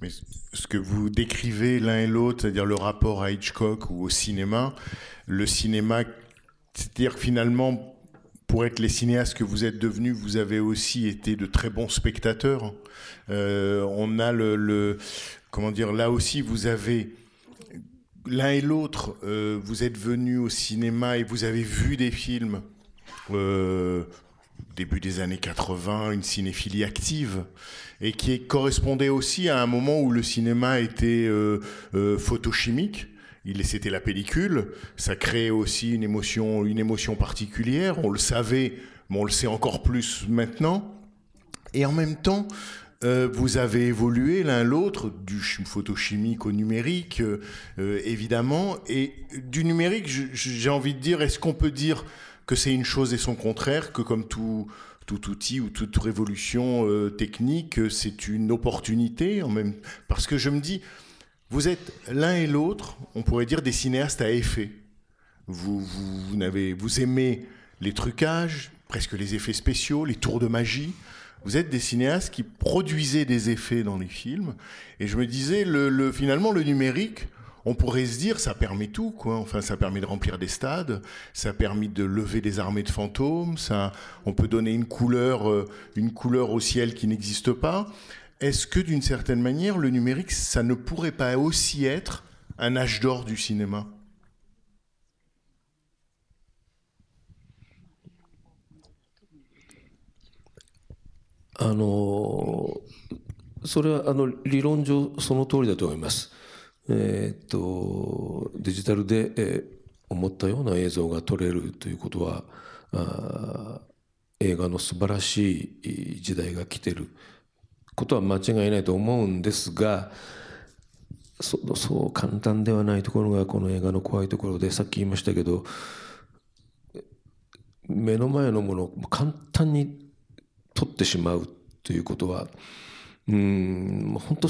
Mais ce que vous décrivez l'un et l'autre, c'est-à-dire le rapport à Hitchcock ou au cinéma, le cinéma, c'est-à-dire que finalement, pour être les cinéastes que vous êtes devenus, vous avez aussi été de très bons spectateurs. On a comment dire, là aussi, vous avez l'un et l'autre, vous êtes venus au cinéma et vous avez vu des films. début des années 80, une cinéphilie active et qui correspondait aussi à un moment où le cinéma était photochimique. C'était la pellicule, ça créait aussi une émotion particulière, on le savait, mais on le sait encore plus maintenant. Et en même temps, vous avez évolué l'un l'autre, du photochimique au numérique, évidemment. Et du numérique, j'ai envie de dire, est-ce qu'on peut dire que c'est une chose et son contraire, que comme tout outil ou toute révolution technique, c'est une opportunité parce que je me dis, vous êtes l'un et l'autre, on pourrait dire, des cinéastes à effet. Vous aimez les trucages, presque les effets spéciaux, les tours de magie. Vous êtes des cinéastes qui produisaient des effets dans les films. Et je me disais, finalement, le numérique, on pourrait se dire, ça permet tout, quoi. Enfin, ça permet de remplir des stades, ça permet de lever des armées de fantômes, on peut donner une couleur au ciel qui n'existe pas. Est-ce que, d'une certaine manière, le numérique, ça ne pourrait pas aussi être un âge d'or du cinéma ?それは理論上その通りだと思います。デジタルで、思ったような映像が撮れるということは映画の素晴らしい時代が来てることは間違いないと思うんですが、そう簡単ではないところがこの映画の怖いところで、さっき言いましたけど、目の前のものを簡単に撮ってしまうということは、本当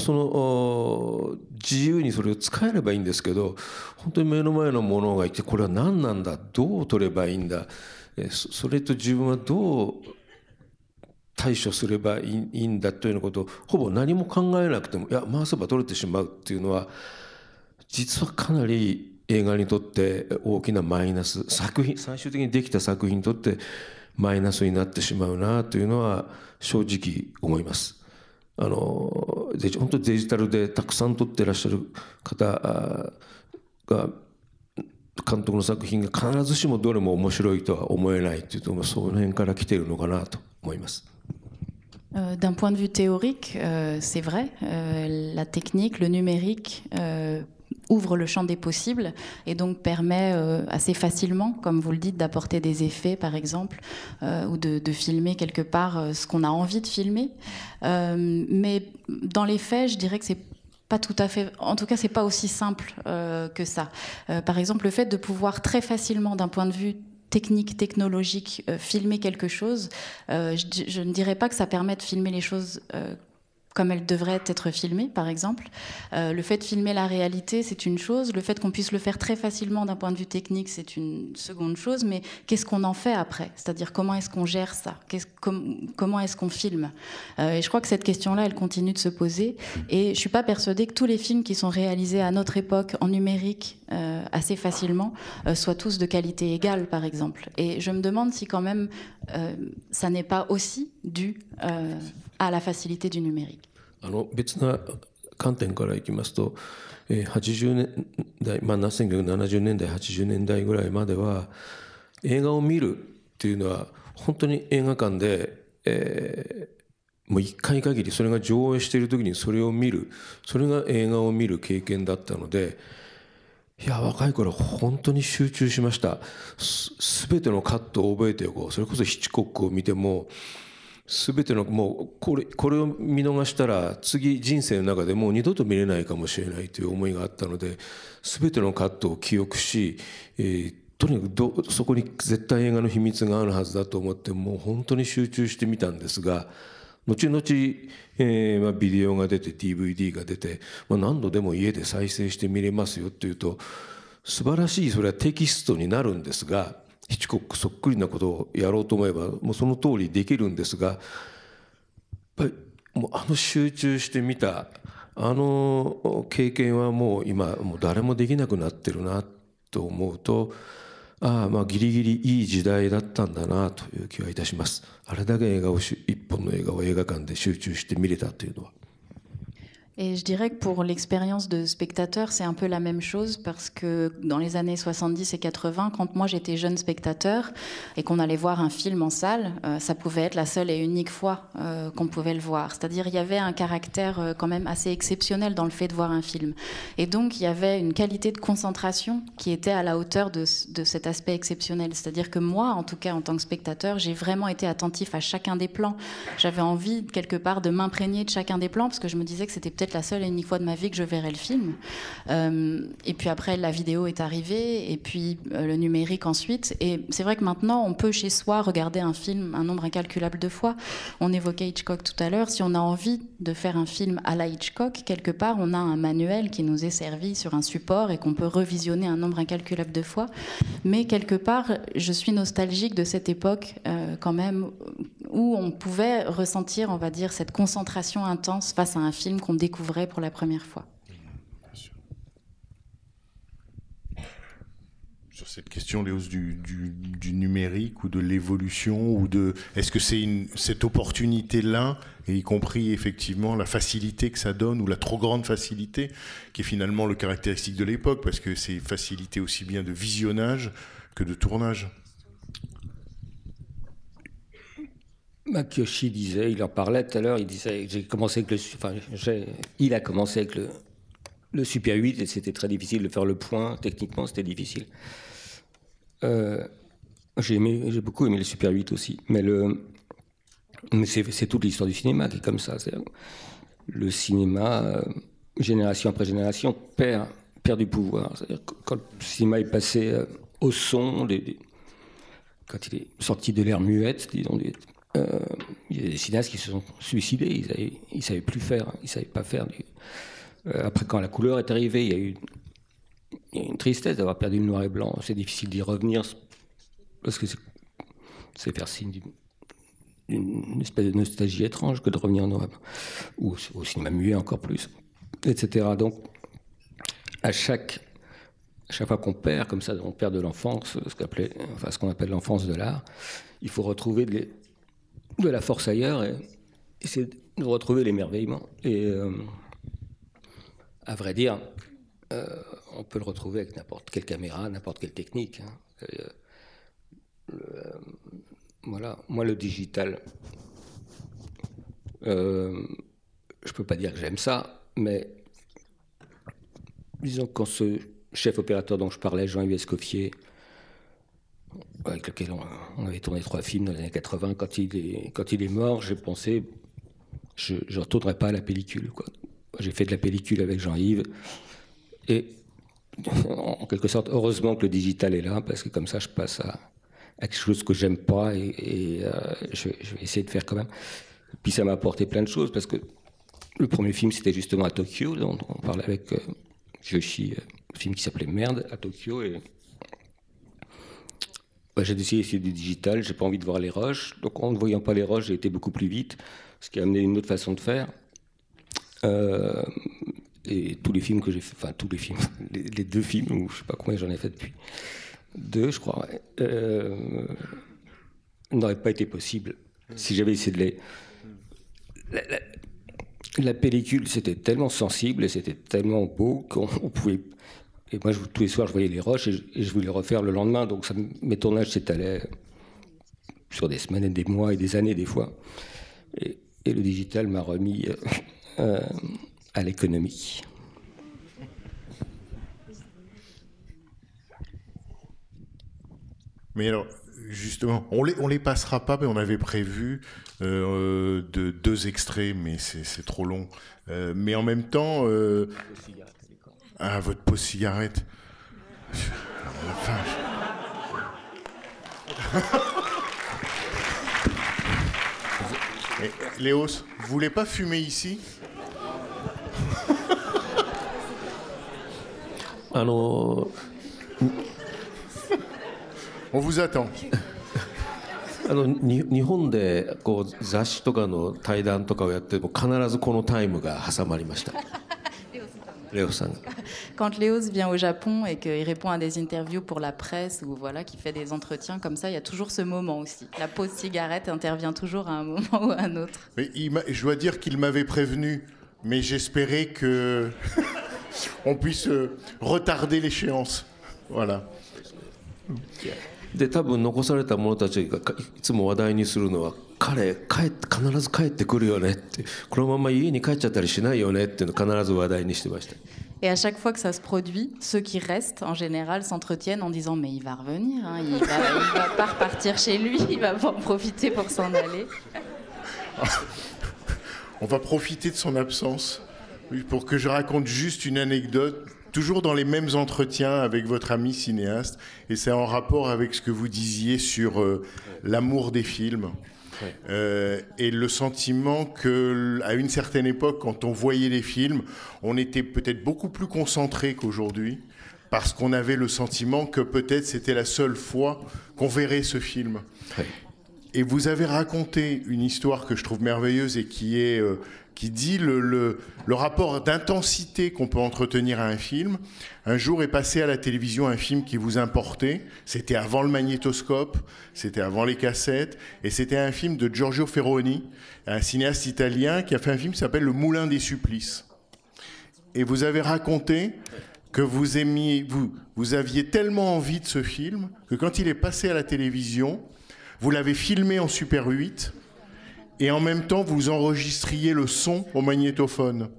自由にそれを使えればいいんですけど、本当に目の前のものがいて、これは何なんだ、どう撮ればいいんだ、それと自分はどう対処すればいいんだというようなことをほぼ何も考えなくても、回せば撮れてしまうっていうのは、実はかなり映画にとって大きなマイナス、最終的にできた作品にとってマイナスになってしまうなというのは正直思います。本当にデジタルでたくさん撮ってらっしゃる方が監督の作品が必ずしもどれも面白いとは思えないというと、その辺から来ているのかなと思います。D'un point de vue théorique, c'est vrai, la technique, le numérique ouvre le champ des possibles et donc permet assez facilement, comme vous le dites, d'apporter des effets par exemple, ou de filmer quelque part ce qu'on a envie de filmer. Mais dans les faits, je dirais que c'est pas tout à fait, en tout cas c'est pas aussi simple que ça. Par exemple, le fait de pouvoir très facilement, d'un point de vue technique, technologique, filmer quelque chose, je ne dirais pas que ça permet de filmer les choses comme elles devraient être filmées, par exemple. Le fait de filmer la réalité, c'est une chose. Le fait qu'on puisse le faire très facilement d'un point de vue technique, c'est une seconde chose. Mais qu'est-ce qu'on en fait après ? C'est-à-dire, comment est-ce qu'on gère ça ? Comment est-ce qu'on filme ? Et je crois que cette question-là, elle continue de se poser. Et je ne suis pas persuadée que tous les films qui sont réalisés à notre époque, en numérique, assez facilement, soient tous de qualité égale, par exemple. Et je me demande si quand même, ça n'est pas aussi dû à la facilité du numérique. 別な観点からいきますと、80年代、1970年代80年代ぐらいまでは映画を見るっていうのは本当に映画館で、もう1回限りそれが上映している時にそれを見る、それが映画を見る経験だったので、若い頃本当に集中しました。全てのカットを覚えておこう。それこそヒッチコックを見ても全てのもうこれを見逃したら次人生の中でもう二度と見れないかもしれないという思いがあったので、全てのカットを記憶し、とにかくそこに絶対映画の秘密があるはずだと思ってもう本当に集中してみたんですが、後々、ビデオが出て DVD が出て、何度でも家で再生して見れますよっていうと素晴らしい、それはテキストになるんですが、ヒッチコックそっくりなことをやろうと思えばもうその通りできるんですが、やっぱりもう集中してみた経験はもう今もう誰もできなくなってるなと思うと、ギリギリいい時代だったんだなという気がいたします。あれだけ一本の映画を映画館で集中して見れたというのは。Et je dirais que pour l'expérience de spectateur, c'est un peu la même chose parce que dans les années 70 et 80, quand moi j'étais jeune spectateur et qu'on allait voir un film en salle, ça pouvait être la seule et unique fois qu'on pouvait le voir. C'est-à-dire il y avait un caractère quand même assez exceptionnel dans le fait de voir un film. Et donc il y avait une qualité de concentration qui était à la hauteur de cet aspect exceptionnel. C'est-à-dire que moi, en tout cas en tant que spectateur, j'ai vraiment été attentif à chacun des plans. J'avais envie quelque part de m'imprégner de chacun des plans parce que je me disais que c'était peut-être la seule et unique fois de ma vie que je verrais le film. Et puis après, la vidéo est arrivée, et puis le numérique ensuite. Et c'est vrai que maintenant, on peut chez soi regarder un film un nombre incalculable de fois. On évoquait Hitchcock tout à l'heure. Si on a envie de faire un film à la Hitchcock, quelque part, on a un manuel qui nous est servi sur un support et qu'on peut revisionner un nombre incalculable de fois. Mais quelque part, je suis nostalgique de cette époque quand même, où on pouvait ressentir, on va dire, cette concentration intense face à un film qu'on découvrait pour la première fois. Sur cette question, Léos, du numérique ou de l'évolution, ou de, est-ce que c'est cette opportunité-là, et y compris effectivement la facilité que ça donne, ou la trop grande facilité, qui est finalement le caractéristique de l'époque, parce que c'est facilité aussi bien de visionnage que de tournage. Kyoshi disait, il en parlait tout à l'heure, il disait, il a commencé avec le Super 8 et c'était très difficile de faire le point, techniquement c'était difficile. J'ai beaucoup aimé le Super 8 aussi, mais c'est toute l'histoire du cinéma qui est comme ça. Le cinéma, génération après génération, perd du pouvoir. C'est-à-dire que quand le cinéma est passé au son, quand il est sorti de l'ère muette, disons, il y a des cinéastes qui se sont suicidés, ils savaient plus faire, ils savaient pas faire. Après, quand la couleur est arrivée, il y a eu une tristesse d'avoir perdu le noir et blanc. C'est difficile d'y revenir parce que c'est faire signe d'une espèce de nostalgie étrange que de revenir en noir et blanc, ou au cinéma muet encore plus, etc. Donc, à chaque fois qu'on perd comme ça, on perd de l'enfance, ce qu'on appelle l'enfance de l'art, il faut retrouver de la force ailleurs et essayer de retrouver l'émerveillement. Et à vrai dire, on peut le retrouver avec n'importe quelle caméra, n'importe quelle technique. Voilà. Moi, le digital, je peux pas dire que j'aime ça, mais disons que quand ce chef opérateur dont je parlais, Jean-Yves Escoffier, avec lequel on avait tourné 3 films dans les années 80, quand il est mort, j'ai pensé, je ne retournerai pas à la pellicule, quoi. J'ai fait de la pellicule avec Jean-Yves, et en quelque sorte, heureusement que le digital est là, parce que comme ça, je passe à quelque chose que j'aime pas, et je vais essayer de faire quand même. Puis ça m'a apporté plein de choses, parce que le premier film, c'était justement à Tokyo, dont on parlait avec Yoshi, un film qui s'appelait Merde, à Tokyo, et j'ai décidé d'essayer du digital, j'ai pas envie de voir les rushs, donc en ne voyant pas les rushs, j'ai été beaucoup plus vite, ce qui a amené une autre façon de faire. Et tous les films que j'ai fait, enfin tous les films, les 2 films, ou je sais pas combien j'en ai fait depuis, 2 je crois, n'aurait pas été possible si j'avais essayé de les... La pellicule, c'était tellement sensible et c'était tellement beau qu'on pouvait... Et moi, tous les soirs, je voyais les rushs et je voulais les refaire le lendemain. Donc mes tournages s'étalaient sur des semaines et des mois et des années des fois. Et le digital m'a remis à l'économie. Mais alors, justement, on les passera pas, mais on avait prévu 2 extraits, mais c'est trop long. Mais en même temps... votre pause cigarette. Léos, vous voulez pas fumer ici? On vous attend. 日本でこう雑誌とかの対談とかをやっても必ずこのタイムが挟まりました。Quand Léos vient au Japon et qu'il répond à des interviews pour la presse ou voilà, qu'il fait des entretiens comme ça, il y a toujours ce moment aussi. La pause cigarette intervient toujours à un moment ou à un autre. Mais je dois dire qu'il m'avait prévenu mais j'espérais que on puisse retarder l'échéance. Voilà. で多分残された者たちがいつも話題にするのは彼必ず帰ってくるよねってこのまま家に帰っちゃったりしないよねっていうのを必ず話題にしてました。 Et à chaque fois que ça se produit, ceux qui restent, en général, s'entretiennent en disant « mais il va revenir, hein, il va pas repartir chez lui, il va pas en profiter pour s'en aller ». On va profiter de son absence pour que je raconte juste une anecdote, toujours dans les mêmes entretiens avec votre ami cinéaste, et c'est en rapport avec ce que vous disiez sur l'amour des films. Et le sentiment qu'à une certaine époque, quand on voyait les films, on était peut-être beaucoup plus concentré qu'aujourd'hui, parce qu'on avait le sentiment que peut-être c'était la seule fois qu'on verrait ce film. Et vous avez raconté une histoire que je trouve merveilleuse et qui dit le rapport d'intensité qu'on peut entretenir à un film. Un jour est passé à la télévision un film qui vous importait. C'était avant le magnétoscope, c'était avant les cassettes, et c'était un film de Giorgio Ferroni, un cinéaste italien qui a fait un film qui s'appelle Le Moulin des Supplices. Et vous avez raconté que vous aviez tellement envie de ce film que quand il est passé à la télévision, vous l'avez filmé en Super 8 et en même temps vous enregistriez le son au magnétophone.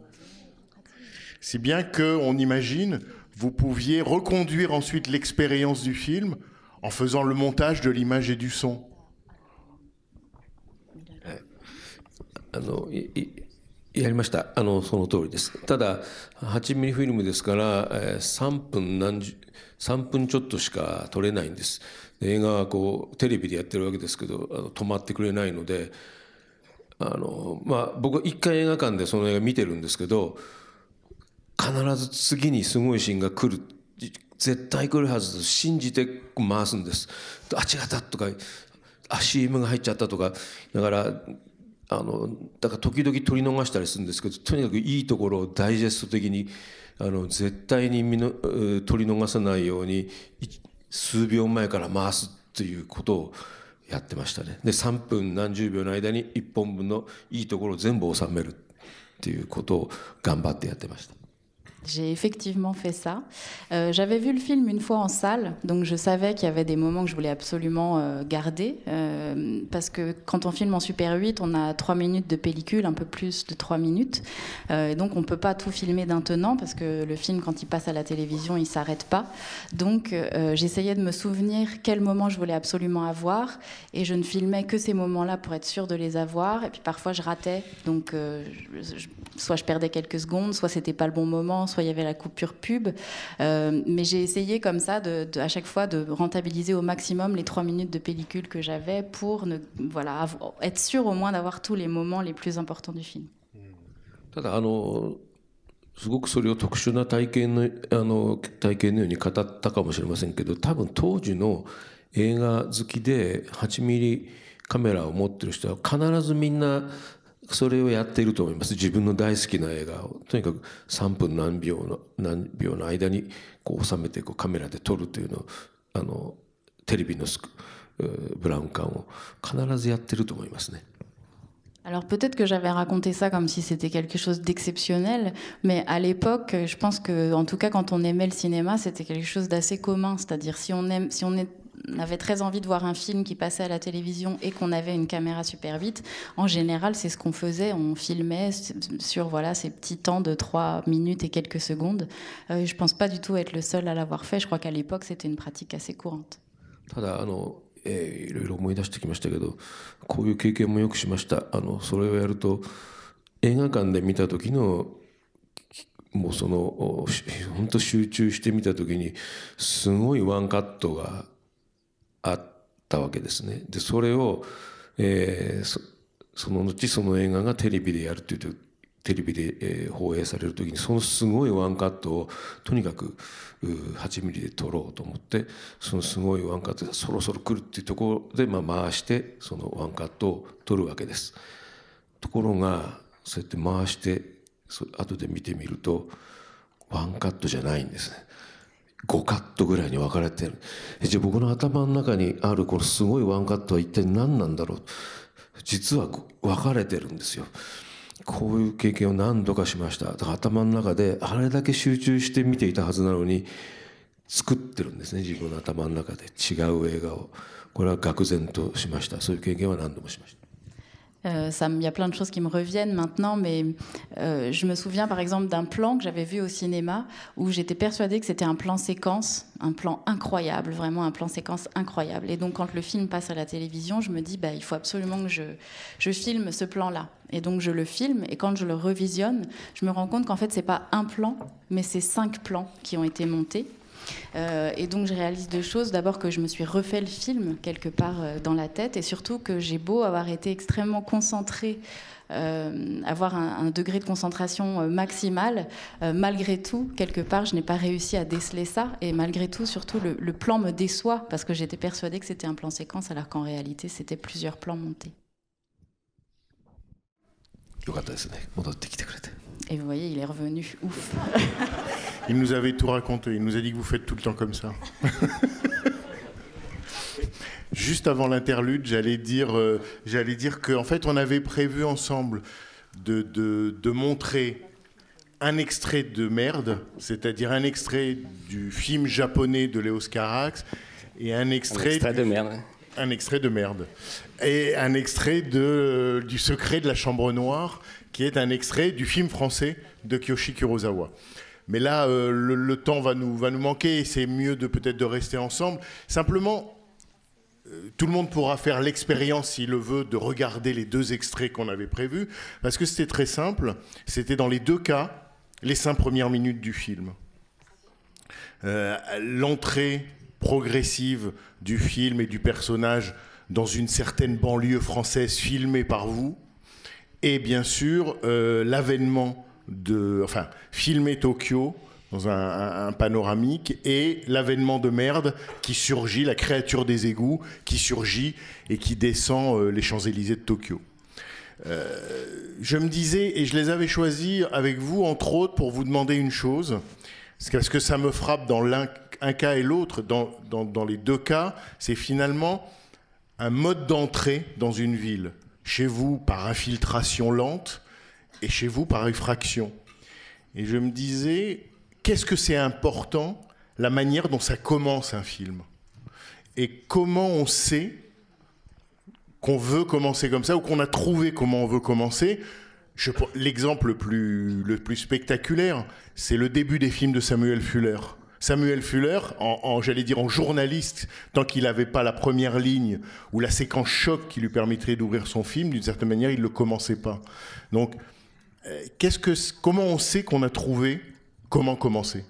Si bien qu'on imagine, vous pouviez reconduire ensuite l'expérience du film en faisant le montage de l'image et du son. やりました。その通りです。ただ8ミリフィルムですから3分ちょっとしか撮れないんです。映画はこうテレビでやってるわけですけど止まってくれないので僕は一回映画館でその映画見てるんですけど必ず次にすごいシーンが来る絶対来るはずと信じて回すんです。あ違ったとかCM が入っちゃったとかだから時々取り逃したりするんですけどとにかくいいところをダイジェスト的に絶対に取り逃さないように数秒前から回すということをやってましたね。で3分何十秒の間に1本分のいいところを全部収めるっていうことを頑張ってやってました。 J'ai effectivement fait ça. J'avais vu le film une fois en salle, donc je savais qu'il y avait des moments que je voulais absolument garder, parce que quand on filme en Super 8, on a 3 minutes de pellicule, un peu plus de 3 minutes, et donc on ne peut pas tout filmer d'un tenant, parce que le film, quand il passe à la télévision, il ne s'arrête pas. Donc j'essayais de me souvenir quel moment je voulais absolument avoir, et je ne filmais que ces moments-là pour être sûre de les avoir, et puis parfois je ratais, donc soit je perdais quelques secondes, soit c'était pas le bon moment, soit il y avait la coupure pub, mais j'ai essayé comme ça à chaque fois de rentabiliser au maximum les 3 minutes de pellicule que j'avais pour être sûr au moins d'avoir tous les moments les plus importants du film. ただすごくそれを特殊な体験のように語ったかもしれませんけど多分当時の映画好きで8ミリカメラを持ってる人は必ずみんなそれをやっていると思います。自分の大好きな映画をとにかく3分何秒の間にこう収めてカメラで撮るというのをテレビのブラウン管を必ずやってると思いますね。 Alors peut-être que j'avais raconté ça comme si c'était quelque chose d'exceptionnel, mais à l'époque, je pense que, en tout cas, quand on aimait le cinéma, c'était quelque chose d'assez commun. C'est-à-dire si on avait très envie de voir un film qui passait à la télévision et qu'on avait une caméra Super 8, en général, c'est ce qu'on faisait. On filmait sur ces petits temps de 3 minutes et quelques secondes. Je ne pense pas du tout être le seul à l'avoir fait. Je crois qu'à l'époque, c'était une pratique assez courante. ただいろいろ思い出してきましたけどこういう経験もよくしました。それをやると映画館で見た時のもう本当集中して見た時にすごいワンカットがあったわけですね。でそれを、その後その映画がテレビでやるというとテレビで、放映される時にそのすごいワンカットをとにかく8ミリで撮ろうと思ってそのすごいワンカットがそろそろ来るっていうところで、回してそのワンカットを撮るわけです。ところがそうやって回して後で見てみるとワンカットじゃないんですね。5カットぐらいに分かれてる。じゃあ僕の頭の中にあるこのすごいワンカットは一体何なんだろう。実は分かれてるんですよ。こういう経験を何度かしました。だから頭の中であれだけ集中して見ていたはずなのに作ってるんですね、自分の頭の中で違う映画を。これは愕然としました。そういう経験は何度もしました。Il y a plein de choses qui me reviennent maintenant, mais je me souviens par exemple d'un plan que j'avais vu au cinéma où j'étais persuadée que c'était un plan séquence, un plan incroyable, vraiment un plan séquence incroyable. Et donc quand le film passe à la télévision, je me dis il faut absolument que je filme ce plan-là. Et donc je le filme, et quand je le revisionne, je me rends compte qu'en fait c'est pas un plan, mais c'est 5 plans qui ont été montés. Et donc je réalise 2 choses. D'abord que je me suis refait le film quelque part dans la tête, et surtout que j'ai beau avoir été extrêmement concentrée, avoir un degré de concentration maximal, malgré tout, quelque part, je n'ai pas réussi à déceler ça. Et malgré tout, surtout, le plan me déçoit parce que j'étais persuadée que c'était un plan séquence, alors qu'en réalité, c'était plusieurs plans montés. Et vous voyez, il est revenu. Ouf. Il nous avait tout raconté. Il nous a dit que vous faites tout le temps comme ça. Juste avant l'interlude, j'allais dire qu'en fait, on avait prévu ensemble de montrer un extrait de Merde, c'est-à-dire un extrait du film japonais de Léos Carax, et un extrait de Merde. Un extrait de Merde. Et un extrait du Secret de la Chambre Noire, qui est un extrait du film français de Kiyoshi Kurosawa. Mais là, le temps va nous manquer, et c'est mieux peut-être de rester ensemble. Simplement, tout le monde pourra faire l'expérience, s'il le veut, de regarder les 2 extraits qu'on avait prévus, parce que c'était très simple. C'était dans les 2 cas, les 5 premières minutes du film. L'entrée progressive du film et du personnage dans une certaine banlieue française filmée par vous, et bien sûr l'avènement filmer Tokyo dans un panoramique, et l'avènement de Merde qui surgit, la créature des égouts qui surgit et qui descend les Champs-Élysées de Tokyo. Je me disais, et je les avais choisis avec vous entre autres pour vous demander une chose, parce que ça me frappe dans un cas et l'autre, dans les 2 cas, c'est finalement un mode d'entrée dans une ville. Chez vous par infiltration lente, et chez vous par effraction. Et je me disais, qu'est-ce que c'est important, la manière dont ça commence un film? Et comment on sait qu'on veut commencer comme ça, ou qu'on a trouvé comment on veut commencer? L'exemple le plus spectaculaire, c'est le début des films de Samuel Fuller. Samuel Fuller, j'allais dire en journaliste, tant qu'il n'avait pas la première ligne ou la séquence choc qui lui permettrait d'ouvrir son film, d'une certaine manière, il ne le commençait pas. Donc, comment on sait qu'on a trouvé comment commencer?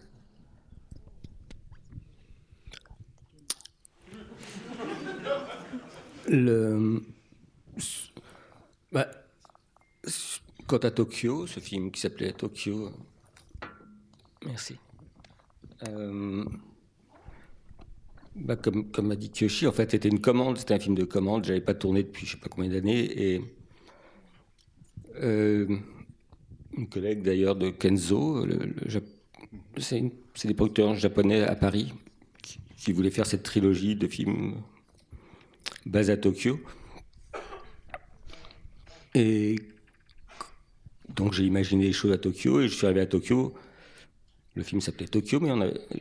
Quant à Tokyo, ce film qui s'appelait Tokyo, merci. Comme a dit Kiyoshi, en fait, c'était une commande, c'était un film de commande. J'avais pas tourné depuis je sais pas combien d'années, et une collègue d'ailleurs de Kenzo, c'est des producteurs japonais à Paris qui voulaient faire cette trilogie de films basés à Tokyo. Et donc j'ai imaginé les choses à Tokyo, et je suis arrivé à Tokyo. Le film s'appelait Tokyo, mais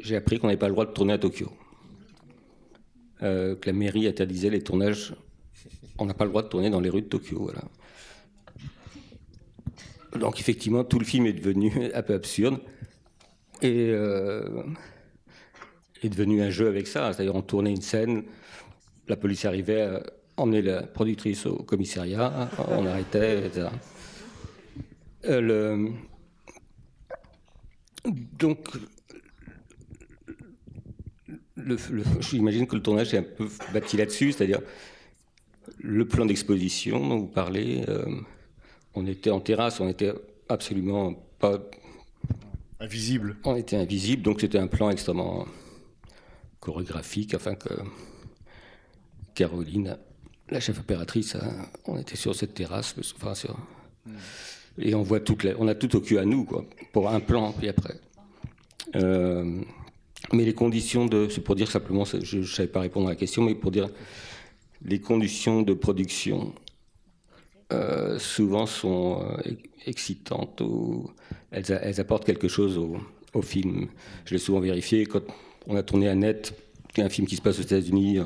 j'ai appris qu'on n'avait pas le droit de tourner à Tokyo. Que la mairie interdisait les tournages. On n'a pas le droit de tourner dans les rues de Tokyo. Voilà. Donc effectivement, tout le film est devenu un peu absurde, et est devenu un jeu avec ça. C'est-à-dire, on tournait une scène, la police arrivait à emmener la productrice au commissariat, on arrêtait, etc. Donc, j'imagine que le tournage est un peu bâti là-dessus, c'est-à-dire le plan d'exposition dont vous parlez. On était en terrasse, on n'était absolument pas invisible. On était invisible, donc c'était un plan extrêmement chorégraphique, afin que Caroline, la chef opératrice, on était sur cette terrasse, et on voit on a tout Tokyo à nous, quoi, pour un plan, puis après. Mais les conditions c'est pour dire simplement, je ne savais pas répondre à la question, mais pour dire les conditions de production souvent sont excitantes. Elles apportent quelque chose au film. Je l'ai souvent vérifié quand on a tourné Annette, qui est un film qui se passe aux États-Unis,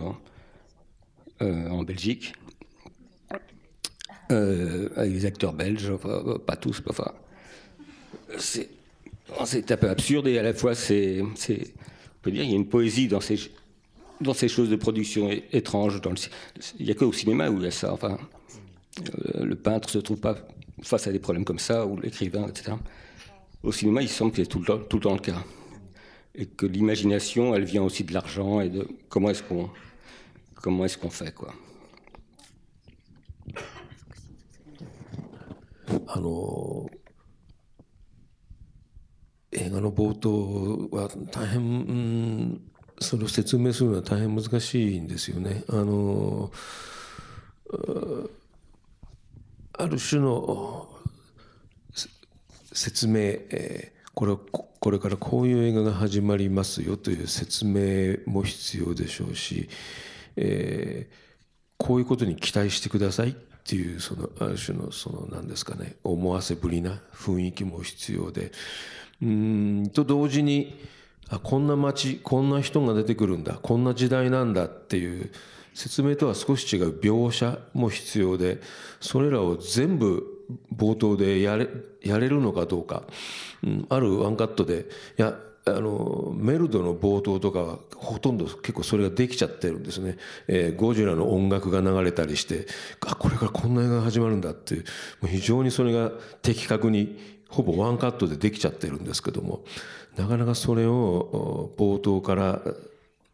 en Belgique, avec des acteurs belges, enfin, pas tous, enfin, c'est un peu absurde et à la fois on peut dire, il y a une poésie dans ces choses de production étranges. Il n'y a qu'au cinéma où il y a ça. Enfin, le peintre se trouve pas face à des problèmes comme ça, ou l'écrivain, etc. Au cinéma, il semble que c'est tout le temps le cas. Et que l'imagination, elle vient aussi de l'argent et de comment est-ce qu'on fait, quoi. 映画の冒頭は大変、それを説明するのは大変難しいんですよね。ある種の説明、これからこういう映画が始まりますよという説明も必要でしょうし、こういうことに期待してくださいっていうある種の何ですかね、思わせぶりな雰囲気も必要で、と同時にこんな街、こんな人が出てくるんだ、こんな時代なんだっていう説明とは少し違う描写も必要で、それらを全部冒頭でやれるのかどうか、あるワンカットでメルドの冒頭とかはほとんど結構それができちゃってるんですね。ゴジラの音楽が流れたりして、これからこんな映画が始まるんだっていう、もう非常にそれが的確にほぼワンカットでできちゃってるんですけども、なかなかそれを冒頭から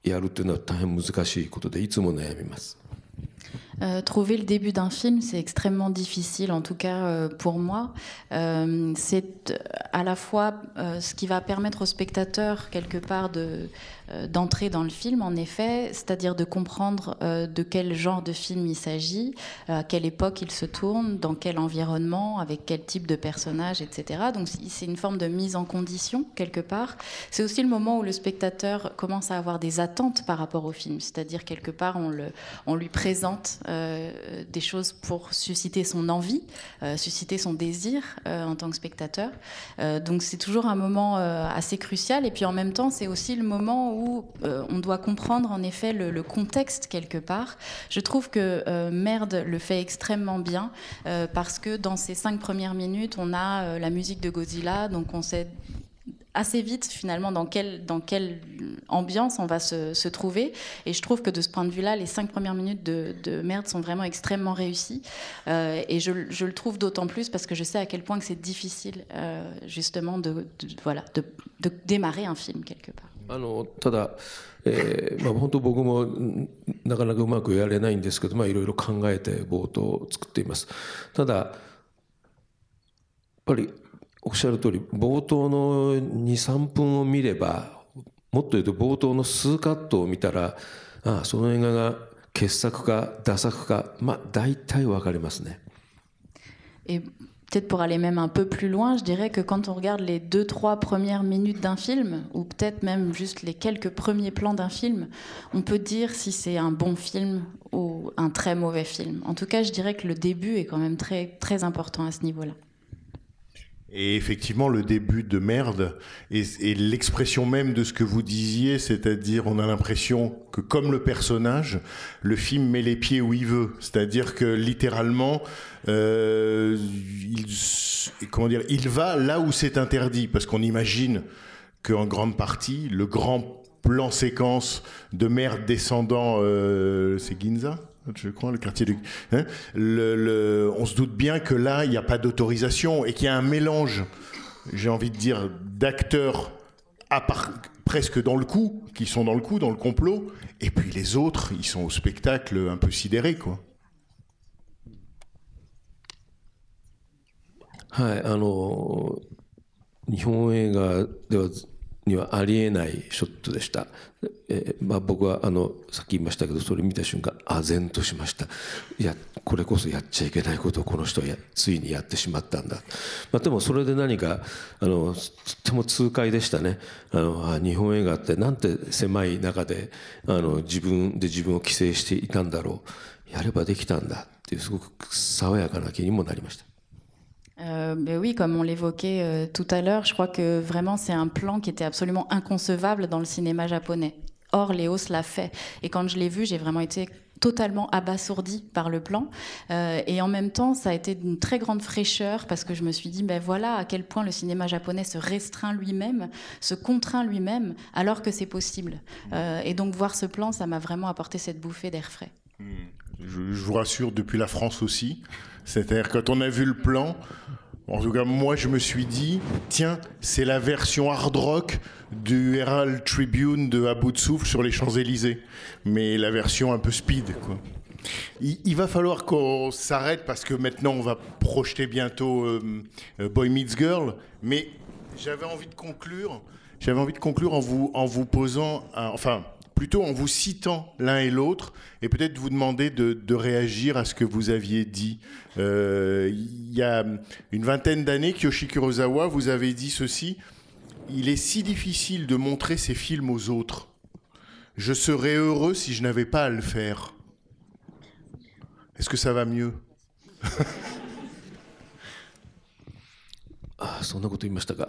やるっていうのは大変難しいことで、いつも悩みます。Trouver le début d'un film, c'est extrêmement difficile, en tout cas pour moi. C'est à la fois ce qui va permettre au spectateur, quelque part, d'entrer dans le film, en effet, c'est-à-dire de comprendre de quel genre de film il s'agit, à quelle époque il se tourne, dans quel environnement, avec quel type de personnage, etc. Donc c'est une forme de mise en condition, quelque part. C'est aussi le moment où le spectateur commence à avoir des attentes par rapport au film, c'est-à-dire, quelque part, on lui présente des choses pour susciter son envie, susciter son désir en tant que spectateur. Donc c'est toujours un moment assez crucial, et puis en même temps c'est aussi le moment où on doit comprendre en effet le contexte quelque part. Je trouve que Merde le fait extrêmement bien parce que dans ces 5 premières minutes on a la musique de Godzilla, donc on sait assez vite finalement dans quelle ambiance on va se trouver, et je trouve que de ce point de vue là les 5 premières minutes de Merde sont vraiment extrêmement réussies, et je le trouve d'autant plus parce que je sais à quel point que c'est difficile justement de démarrer un film quelque part. ただ、本当僕もなかなかうまくやれないんですけど、いろいろ考えて冒頭を作っています。ただやっぱりおっしゃる通り、冒頭の 2,3 分を見れば、もっと言うと冒頭の数カットを見たら、その映画が傑作かダ作か、大体分かりますね。Peut-être pour aller même un peu plus loin, je dirais que quand on regarde les 2-3 premières minutes d'un film, ou peut-être même juste les quelques premiers plans d'un film, on peut dire si c'est un bon film ou un très mauvais film. En tout cas, je dirais que le début est quand même très, très important à ce niveau-là. Et effectivement, le début de Merde et l'expression même de ce que vous disiez, c'est-à-dire on a l'impression que comme le personnage, le film met les pieds où il veut. C'est-à-dire que littéralement, il va là où c'est interdit. Parce qu'on imagine qu'en grande partie, le grand plan séquence de Merde descendant, c'est Ginza ? Je crois, le quartier du... on se doute bien que là, il n'y a pas d'autorisation et qu'il y a un mélange, j'ai envie de dire, d'acteurs presque dans le coup, qui sont dans le coup, dans le complot, et puis les autres, ils sont au spectacle un peu sidérés, quoi. はい、日本映画ではにはありえないショットでした。僕はさっき言いましたけど、それ見た瞬間唖然としました。いや、これこそやっちゃいけないことをこの人はついにやってしまったんだ。でもそれで何かとっても痛快でしたね。日本映画ってなんて狭い中で自分を規制していたんだろう。やればできたんだっていうすごく爽やかな気にもなりました。Ben oui, comme on l'évoquait tout à l'heure, je crois que vraiment c'est un plan qui était absolument inconcevable dans le cinéma japonais. Or, Léos l'a fait. Et quand je l'ai vu, j'ai vraiment été totalement abasourdie par le plan. Et en même temps, ça a été d'une très grande fraîcheur parce que je me suis dit, ben voilà à quel point le cinéma japonais se restreint lui-même, se contraint lui-même, alors que c'est possible. Et donc voir ce plan, ça m'a vraiment apporté cette bouffée d'air frais. Je vous rassure, depuis la France aussi. C'est-à-dire, quand on a vu le plan, en tout cas, moi, je me suis dit, tiens, c'est la version hard rock du Herald Tribune de À bout de souffle sur les Champs-Élysées. Mais la version un peu speed, quoi. Il va falloir qu'on s'arrête parce que maintenant, on va projeter bientôt Boy Meets Girl. Mais j'avais envie de conclure en vous posant, enfin, plutôt en vous citant l'un et l'autre, et peut-être vous demander de réagir à ce que vous aviez dit. Il y a une vingtaine d'années, Kiyoshi Kurosawa, vous avez dit ceci: il est si difficile de montrer ses films aux autres. Je serais heureux si je n'avais pas à le faire. Est-ce que ça va mieux? そんなこと言いましたか。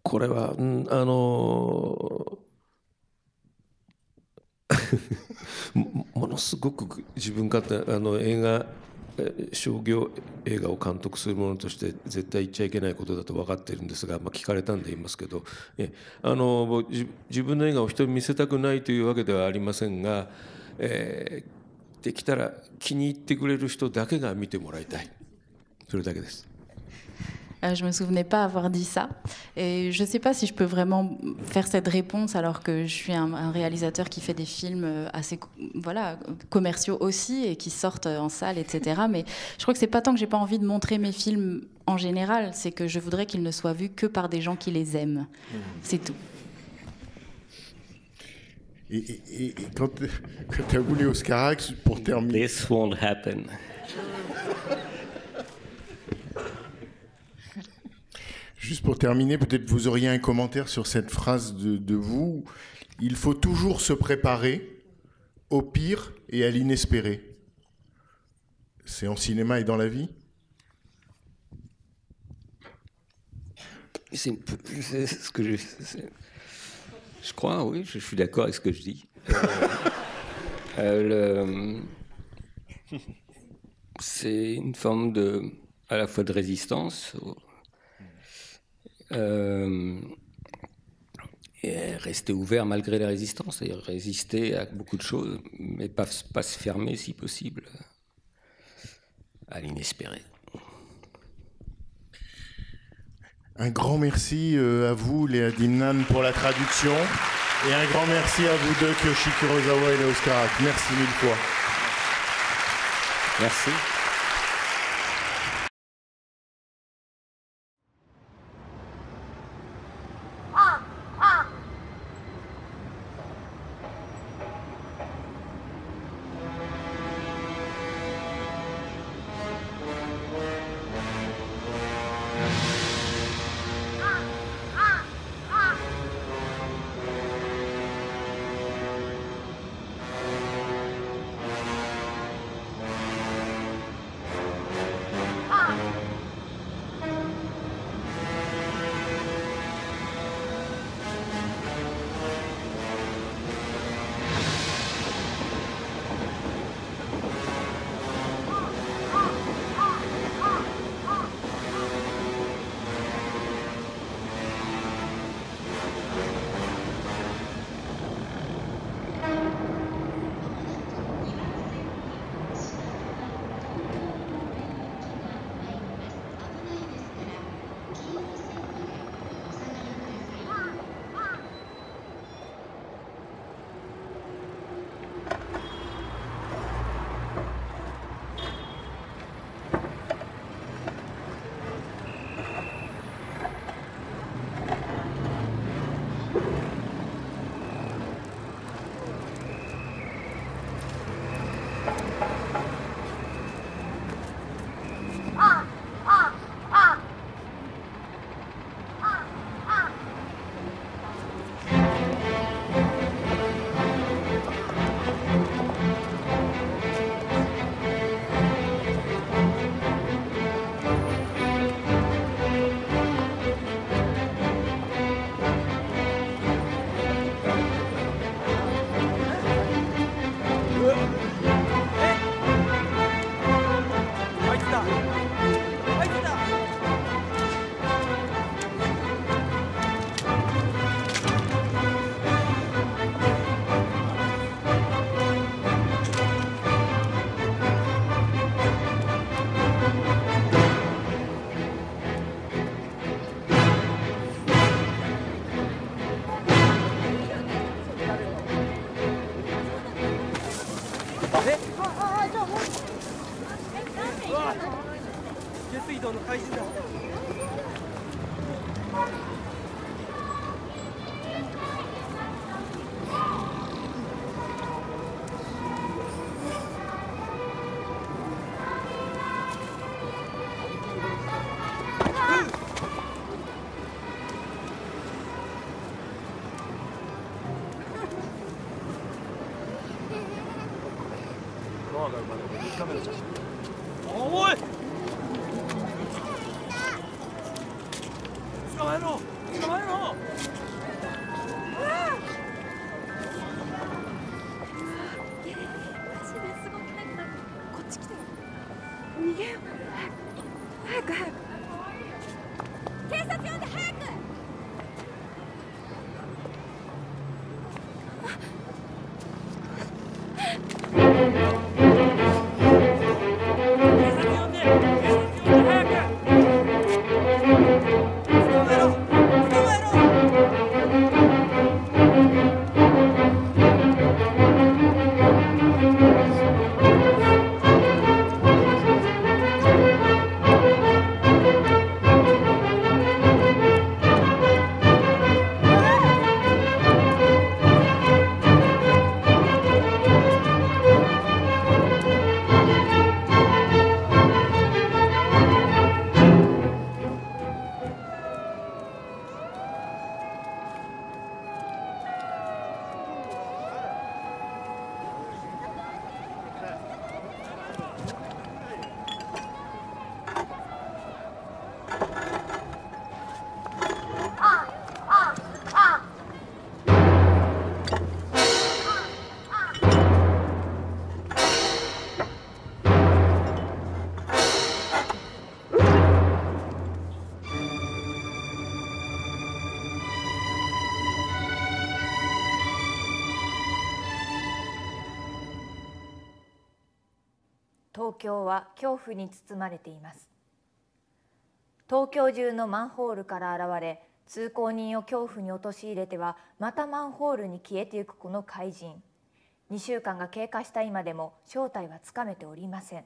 これはものすごく自分勝手商業映画を監督するものとして絶対言っちゃいけないことだと分かっているんですが、聞かれたんで言いますけど、自分の映画を人に見せたくないというわけではありませんが、できたら気に入ってくれる人だけが見てもらいたい、それだけです。Je me souvenais pas avoir dit ça. Et je sais pas si je peux vraiment faire cette réponse alors que je suis un réalisateur qui fait des films assez commerciaux aussi et qui sortent en salle, etc. Mais je crois que c'est pas tant que j'ai pas envie de montrer mes films en général, c'est que je voudrais qu'ils ne soient vus que par des gens qui les aiment. C'est tout. Et quand tu as voulu Oscarax, pour terminer... This won't happen. Juste pour terminer, peut-être vous auriez un commentaire sur cette phrase de vous. Il faut toujours se préparer au pire et à l'inespéré. C'est en cinéma et dans la vie? C'est ce que je crois, oui, je suis d'accord avec ce que je dis. C'est une forme à la fois de résistance. Et rester ouvert malgré la résistance, c'est-à-dire résister à beaucoup de choses, mais pas se fermer si possible à l'inespéré. Un grand merci à vous, Léa Dimnan, pour la traduction, et un grand merci à vous deux, Kiyoshi Kurosawa et Léos Carax. Merci mille fois. Merci. が生まれる3日目の写真。おい、捕まえろ、捕まえろ。こっち来てよ。逃げよう。早く早く。警察呼んで早く。東京は恐怖に包まれています。東京中のマンホールから現れ、通行人を恐怖に陥れてはまたマンホールに消えてゆくこの怪人。2週間が経過した今でも正体はつかめておりません。